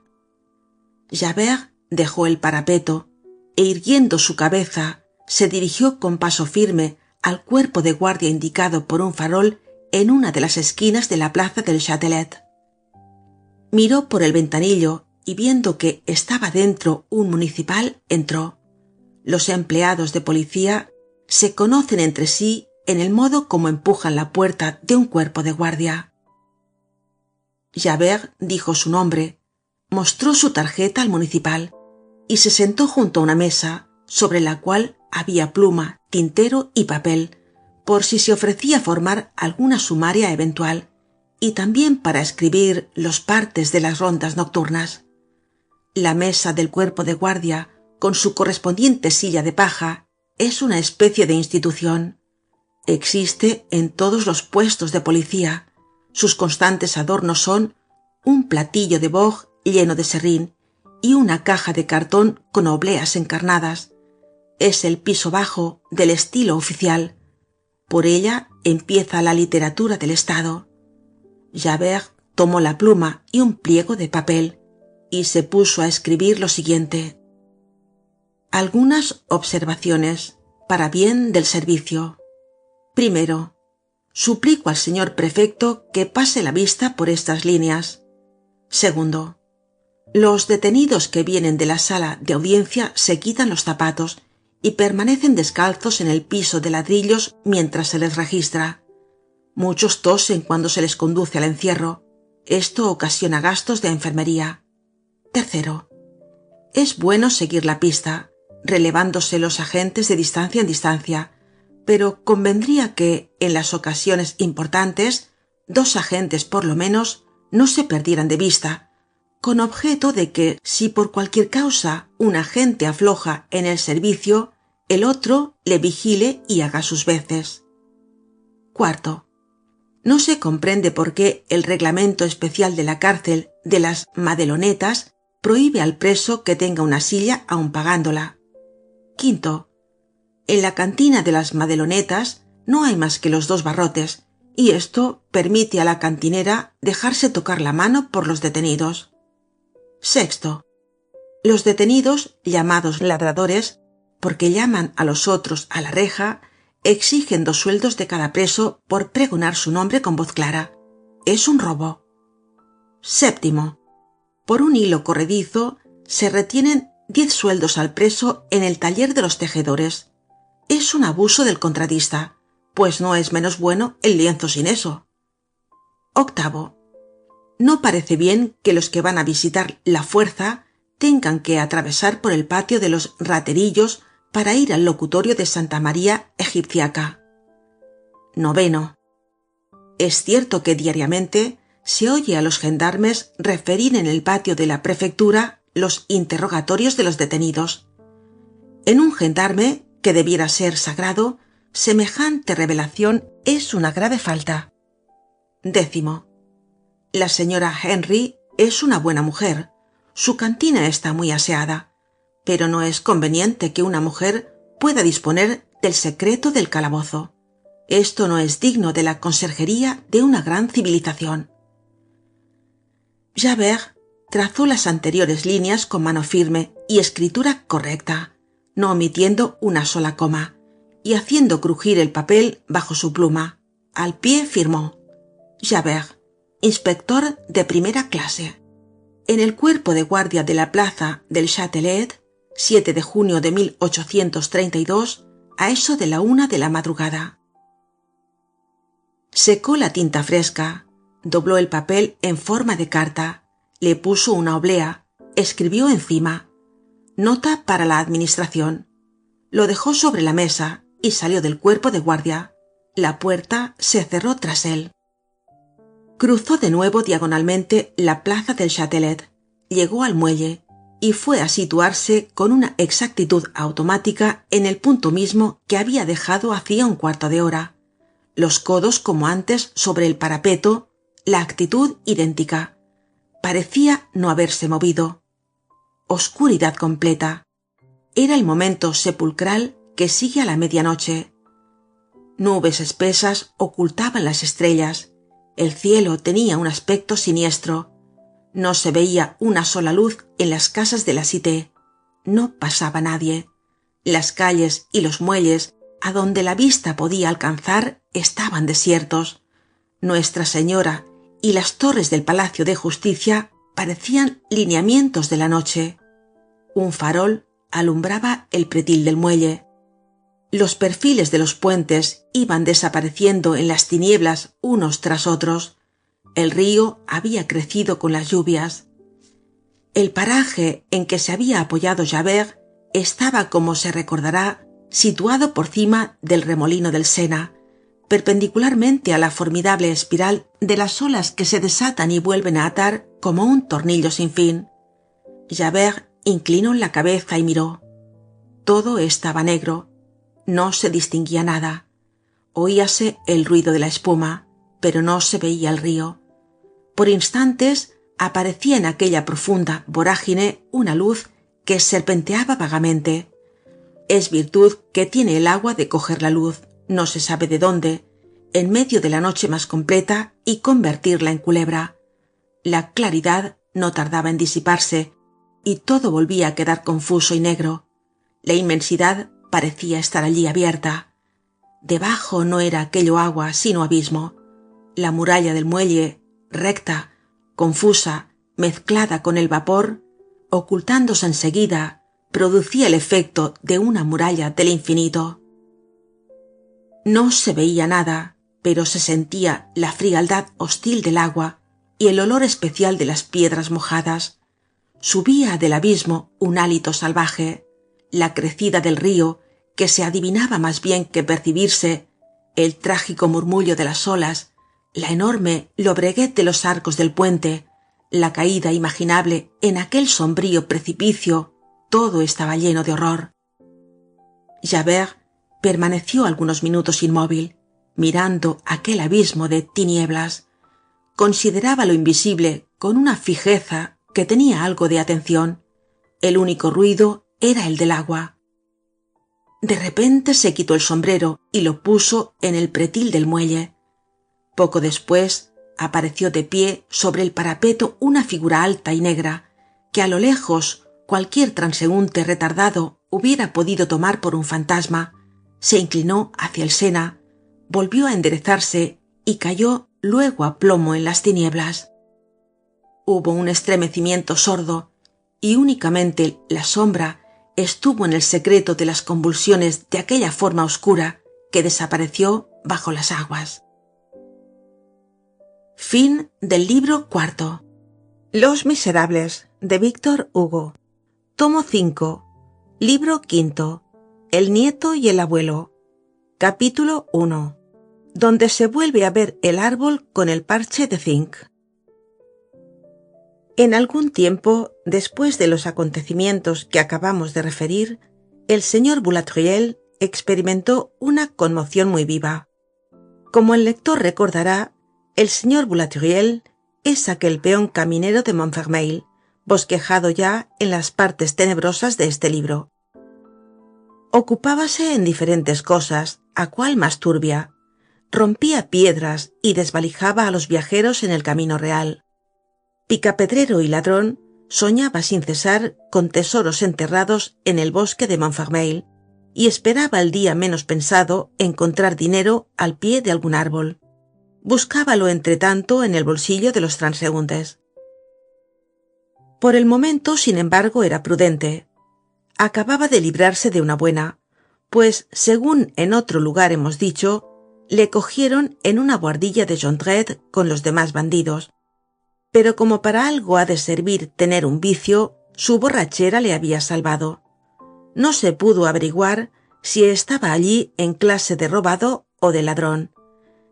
A: Javert dejó el parapeto e irguiendo su cabeza se dirigió con paso firme al cuerpo de guardia indicado por un farol en una de las esquinas de la plaza del Châtelet. Miró por el ventanillo y viendo que estaba dentro un municipal, entró. Los empleados de policía se conocen entre sí en el modo como empujan la puerta de un cuerpo de guardia. Javert dijo su nombre, mostró su tarjeta al municipal y se sentó junto a una mesa sobre la cual había pluma, tintero y papel, por si se ofrecía formar alguna sumaria eventual, y también para escribir los partes de las rondas nocturnas. La mesa del cuerpo de guardia, con su correspondiente silla de paja, es una especie de institución. Existe en todos los puestos de policía. Sus constantes adornos son un platillo de boj lleno de serrín y una caja de cartón con obleas encarnadas. Es el piso bajo del estilo oficial. Por ella empieza la literatura del Estado. Javert tomó la pluma y un pliego de papel y se puso a escribir lo siguiente: algunas observaciones para bien del servicio. Primero, suplico al señor prefecto que pase la vista por estas líneas. Segundo, los detenidos que vienen de la sala de audiencia se quitan los zapatos y permanecen descalzos en el piso de ladrillos mientras se les registra. Muchos tosen cuando se les conduce al encierro. Esto ocasiona gastos de enfermería. Tercero, es bueno seguir la pista, relevándose los agentes de distancia en distancia, pero convendría que, en las ocasiones importantes, 2 agentes por lo menos no se perdieran de vista, con objeto de que, si por cualquier causa un agente afloja en el servicio, el otro le vigile y haga sus veces. Cuarto, no se comprende por qué el reglamento especial de la cárcel de las Madelonetas prohíbe al preso que tenga una silla aun pagándola. Quinto, en la cantina de las Madelonetas no hay más que los 2 barrotes, y esto permite a la cantinera dejarse tocar la mano por los detenidos. Sexto, los detenidos, llamados ladradores, porque llaman a los otros a la reja, exigen 2 sueldos de cada preso por pregonar su nombre con voz clara. Es un robo. Séptimo, por un hilo corredizo se retienen 10 sueldos al preso en el taller de los tejedores. Es un abuso del contratista, pues no es menos bueno el lienzo sin eso. Octavo, no parece bien que los que van a visitar la fuerza tengan que atravesar por el patio de los raterillos para ir al locutorio de Santa María Egipciaca. Noveno, es cierto que diariamente se oye a los gendarmes referir en el patio de la prefectura los interrogatorios de los detenidos. En un gendarme, que debiera ser sagrado, semejante revelación es una grave falta. Décimo, la señora Henry es una buena mujer. Su cantina está muy aseada, pero no es conveniente que una mujer pueda disponer del secreto del calabozo. Esto no es digno de la conserjería de una gran civilización. Javert trazó las anteriores líneas con mano firme y escritura correcta, no omitiendo una sola coma, y haciendo crujir el papel bajo su pluma. Al pie firmó: Javert, inspector de primera clase. En el cuerpo de guardia de la plaza del Châtelet, 7 de junio de 1832, a eso de la 1 de la madrugada. Secó la tinta fresca, dobló el papel en forma de carta, le puso una oblea, escribió encima: nota para la administración. Lo dejó sobre la mesa y salió del cuerpo de guardia. La puerta se cerró tras él. Cruzó de nuevo diagonalmente la plaza del Châtelet, llegó al muelle y fue a situarse con una exactitud automática en el punto mismo que había dejado hacía un cuarto de hora. Los codos como antes sobre el parapeto, la actitud idéntica. Parecía no haberse movido. Oscuridad completa. Era el momento sepulcral que sigue a la medianoche. Nubes espesas ocultaban las estrellas. El cielo tenía un aspecto siniestro. No se veía una sola luz en las casas de la cité. No pasaba nadie. Las calles y los muelles a donde la vista podía alcanzar estaban desiertos. Nuestra Señora y las torres del Palacio de Justicia parecían lineamientos de la noche. Un farol alumbraba el pretil del muelle. Los perfiles de los puentes iban desapareciendo en las tinieblas unos tras otros. El río había crecido con las lluvias. El paraje en que se había apoyado Javert estaba, como se recordará, situado por cima del remolino del Sena, perpendicularmente a la formidable espiral de las olas que se desatan y vuelven a atar como un tornillo sin fin. Javert inclinó la cabeza y miró. Todo estaba negro. No se distinguía nada. Oíase el ruido de la espuma, pero no se veía el río. Por instantes aparecía en aquella profunda vorágine una luz que serpenteaba vagamente. Es virtud que tiene el agua de coger la luz, no se sabe de dónde, en medio de la noche más completa y convertirla en culebra. La claridad no tardaba en disiparse y todo volvía a quedar confuso y negro. La inmensidad parecía estar allí abierta. Debajo no era aquello agua, sino abismo. La muralla del muelle, recta, confusa, mezclada con el vapor, ocultándose enseguida, producía el efecto de una muralla del infinito. No se veía nada, pero se sentía la frialdad hostil del agua y el olor especial de las piedras mojadas. Subía del abismo un hálito salvaje, la crecida del río, que se adivinaba más bien que percibirse, el trágico murmullo de las olas, la enorme lobreguez de los arcos del puente, la caída imaginable en aquel sombrío precipicio, todo estaba lleno de horror. Javert permaneció algunos minutos inmóvil, mirando aquel abismo de tinieblas. Consideraba lo invisible con una fijeza que tenía algo de atención. El único ruido era el del agua. De repente se quitó el sombrero y lo puso en el pretil del muelle. Poco después apareció de pie sobre el parapeto una figura alta y negra, que a lo lejos cualquier transeúnte retardado hubiera podido tomar por un fantasma. Se inclinó hacia el Sena, volvió a enderezarse y cayó luego a plomo en las tinieblas. Hubo un estremecimiento sordo y únicamente la sombra estuvo en el secreto de las convulsiones de aquella forma oscura que desapareció bajo las aguas. Fin del libro cuarto. Los Miserables, de Víctor Hugo. Tomo 5. Libro quinto. El nieto y el abuelo. Capítulo 1. Donde se vuelve a ver el árbol con el parche de zinc. En algún tiempo, después de los acontecimientos que acabamos de referir, el señor Boulatruelle experimentó una conmoción muy viva. Como el lector recordará, el señor Boulatruelle es aquel peón caminero de Montfermeil, bosquejado ya en las partes tenebrosas de este libro. Ocupábase en diferentes cosas, a cual más turbia. Rompía piedras y desvalijaba a los viajeros en el camino real. Picapedrero y ladrón, soñaba sin cesar con tesoros enterrados en el bosque de Montfermeil y esperaba el día menos pensado encontrar dinero al pie de algún árbol. Buscábalo entretanto en el bolsillo de los transeúntes. Por el momento, sin embargo, era prudente. Acababa de librarse de una buena, pues, según en otro lugar hemos dicho, le cogieron en una buhardilla de Jondrette con los demás bandidos. Pero como para algo ha de servir tener un vicio, su borrachera le había salvado. No se pudo averiguar si estaba allí en clase de robado o de ladrón,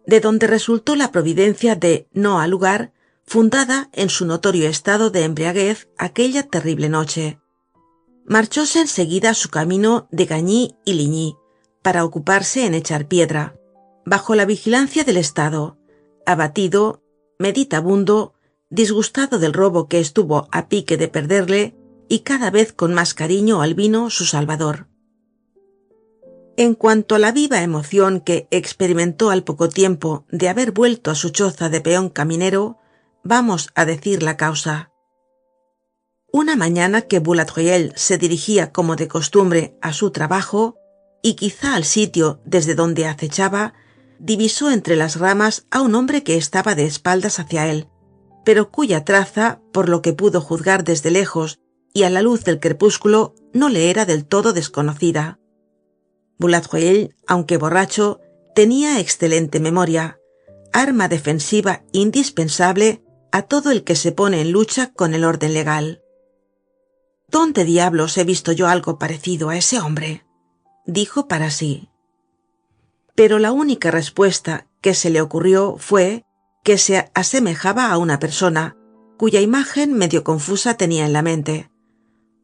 A: de donde resultó la providencia de no al lugar, fundada en su notorio estado de embriaguez aquella terrible noche. Marchóse enseguida a su camino de Gagny y Ligny, para ocuparse en echar piedra, bajo la vigilancia del Estado, abatido, meditabundo, disgustado del robo que estuvo a pique de perderle y cada vez con más cariño al vino su salvador. En cuanto a la viva emoción que experimentó al poco tiempo de haber vuelto a su choza de peón caminero, vamos a decir la causa. Una mañana que Boulatruelle se dirigía como de costumbre a su trabajo, y quizá al sitio desde donde acechaba, divisó entre las ramas a un hombre que estaba de espaldas hacia él, pero cuya traza, por lo que pudo juzgar desde lejos y a la luz del crepúsculo, no le era del todo desconocida. Boulatruelle, aunque borracho, tenía excelente memoria, arma defensiva indispensable a todo el que se pone en lucha con el orden legal. ¿Dónde diablos he visto yo algo parecido a ese hombre?, dijo para sí. Pero la única respuesta que se le ocurrió fue que se asemejaba a una persona cuya imagen medio confusa tenía en la mente.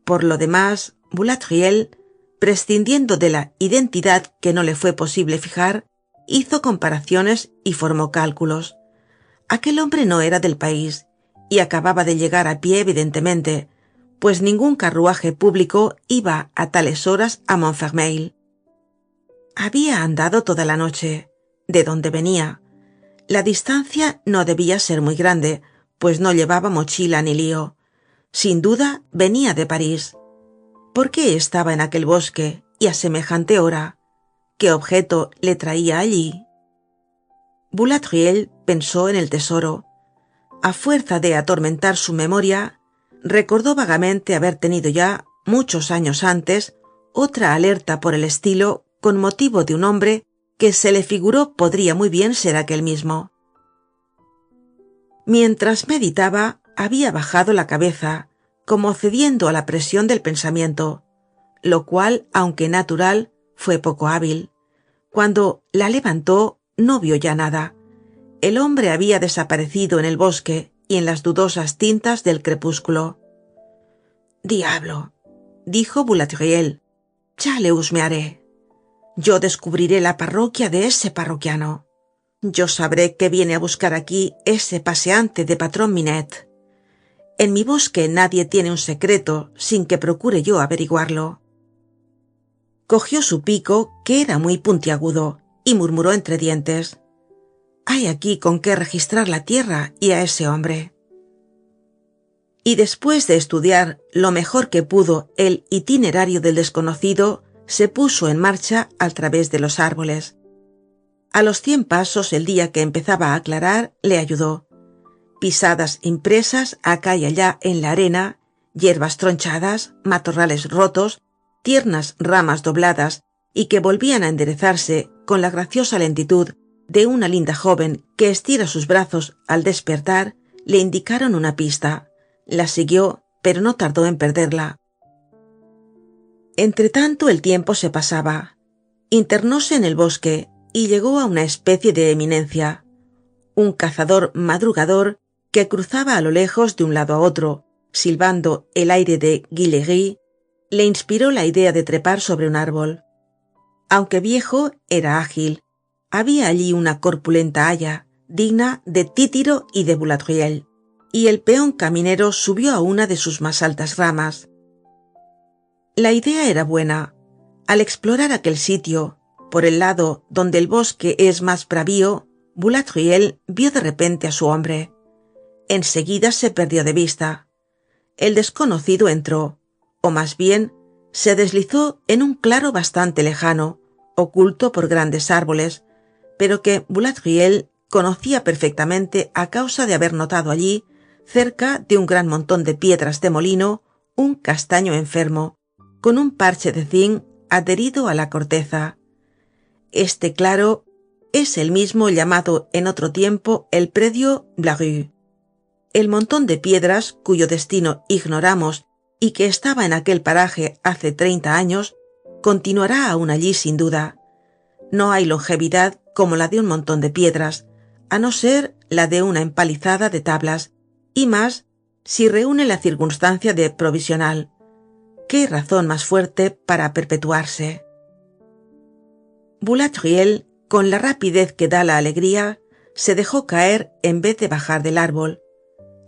A: Por lo demás, Boulatruelle, prescindiendo de la identidad que no le fue posible fijar, hizo comparaciones y formó cálculos. Aquel hombre no era del país y acababa de llegar a pie, evidentemente, pues ningún carruaje público iba a tales horas a Montfermeil. Había andado toda la noche, de donde venía. La distancia no debía ser muy grande, pues no llevaba mochila ni lío. Sin duda venía de París. ¿Por qué estaba en aquel bosque y a semejante hora? ¿Qué objeto le traía allí? Boulatruelle pensó en el tesoro. A fuerza de atormentar su memoria, recordó vagamente haber tenido ya, muchos años antes, otra alerta por el estilo con motivo de un hombre que se le figuró podría muy bien ser aquel mismo. Mientras meditaba, había bajado la cabeza, como cediendo a la presión del pensamiento, lo cual, aunque natural, fue poco hábil. Cuando la levantó, no vio ya nada. El hombre había desaparecido en el bosque y en las dudosas tintas del crepúsculo. «Diablo», dijo Boulatruelle, «ya le husmearé. Yo descubriré la parroquia de ese parroquiano. Yo sabré que viene a buscar aquí ese paseante de patrón Minette. En mi bosque nadie tiene un secreto sin que procure yo averiguarlo». Cogió su pico, que era muy puntiagudo, y murmuró entre dientes: «Hay aquí con qué registrar la tierra y a ese hombre». Y después de estudiar lo mejor que pudo el itinerario del desconocido, se puso en marcha al través de los árboles. A los 100 pasos, el día que empezaba a aclarar le ayudó. Pisadas impresas acá y allá en la arena, hierbas tronchadas, matorrales rotos, tiernas ramas dobladas y que volvían a enderezarse con la graciosa lentitud de una linda joven que estira sus brazos al despertar, le indicaron una pista. La siguió, pero no tardó en perderla. Entretanto el tiempo se pasaba. Internóse en el bosque y llegó a una especie de eminencia. Un cazador madrugador que cruzaba a lo lejos de un lado a otro, silbando el aire de Guillery, le inspiró la idea de trepar sobre un árbol. Aunque viejo, era ágil. Había allí una corpulenta haya, digna de Títiro y de Boulatruelle, y el peón caminero subió a una de sus más altas ramas. La idea era buena. Al explorar aquel sitio, por el lado donde el bosque es más bravío, Boulatruelle vio de repente a su hombre. Enseguida se perdió de vista. El desconocido entró, o más bien, se deslizó en un claro bastante lejano, oculto por grandes árboles, pero que Boulatruelle conocía perfectamente a causa de haber notado allí, cerca de un gran montón de piedras de molino, un castaño enfermo, con un parche de zinc adherido a la corteza. Este claro es el mismo llamado en otro tiempo el predio Blaru. El montón de piedras, cuyo destino ignoramos y que estaba en aquel paraje hace 30 años, continuará aún allí sin duda. No hay longevidad como la de un montón de piedras, a no ser la de una empalizada de tablas, y más si reúne la circunstancia de provisional. ¿Qué razón más fuerte para perpetuarse? Boulatruelle, con la rapidez que da la alegría, se dejó caer en vez de bajar del árbol.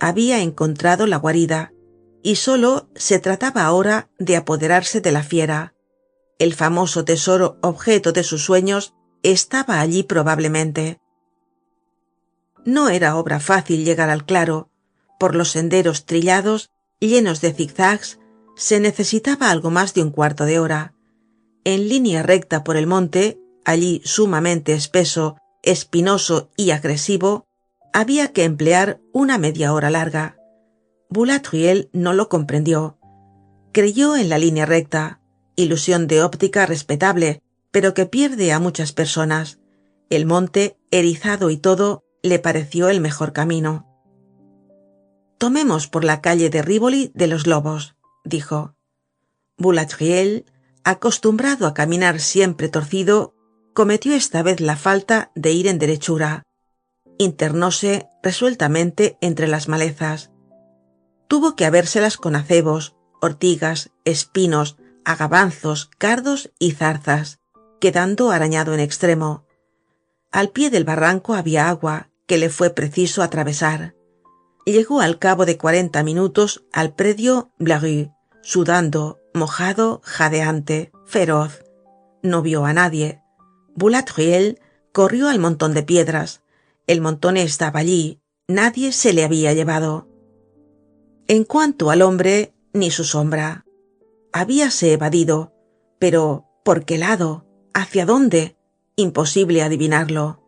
A: Había encontrado la guarida, y solo se trataba ahora de apoderarse de la fiera. El famoso tesoro objeto de sus sueños estaba allí probablemente. No era obra fácil llegar al claro. Por los senderos trillados llenos de zigzags, se necesitaba algo más de un cuarto de hora. En línea recta por el monte, allí sumamente espeso, espinoso y agresivo, había que emplear una media hora larga. Boulatruelle no lo comprendió. Creyó en la línea recta, ilusión de óptica respetable, pero que pierde a muchas personas. El monte, erizado y todo, le pareció el mejor camino. Tomemos por la calle de Rívoli de los Lobos, dijo. Boulatruelle, acostumbrado a caminar siempre torcido, cometió esta vez la falta de ir en derechura. Internóse resueltamente entre las malezas. Tuvo que habérselas con acebos, ortigas, espinos, agavanzos, cardos y zarzas, quedando arañado en extremo. Al pie del barranco había agua que le fue preciso atravesar. Llegó al cabo de 40 minutos al predio Blaru, sudando, mojado, jadeante, feroz. No vio a nadie. Boulatruelle corrió al montón de piedras. El montón estaba allí, nadie se le había llevado. En cuanto al hombre, ni su sombra. Habíase evadido, pero ¿por qué lado? ¿Hacia dónde? Imposible adivinarlo.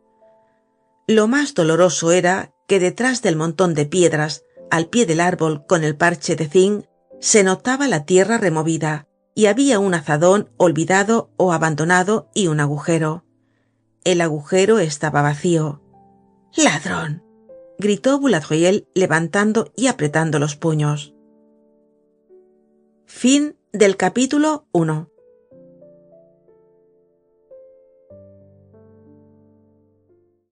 A: Lo más doloroso era que detrás del montón de piedras, al pie del árbol con el parche de zinc, se notaba la tierra removida y había un azadón olvidado o abandonado y un agujero. El agujero estaba vacío. ¡Ladrón!, gritó Boulatruelle levantando y apretando los puños. Fin del capítulo 1.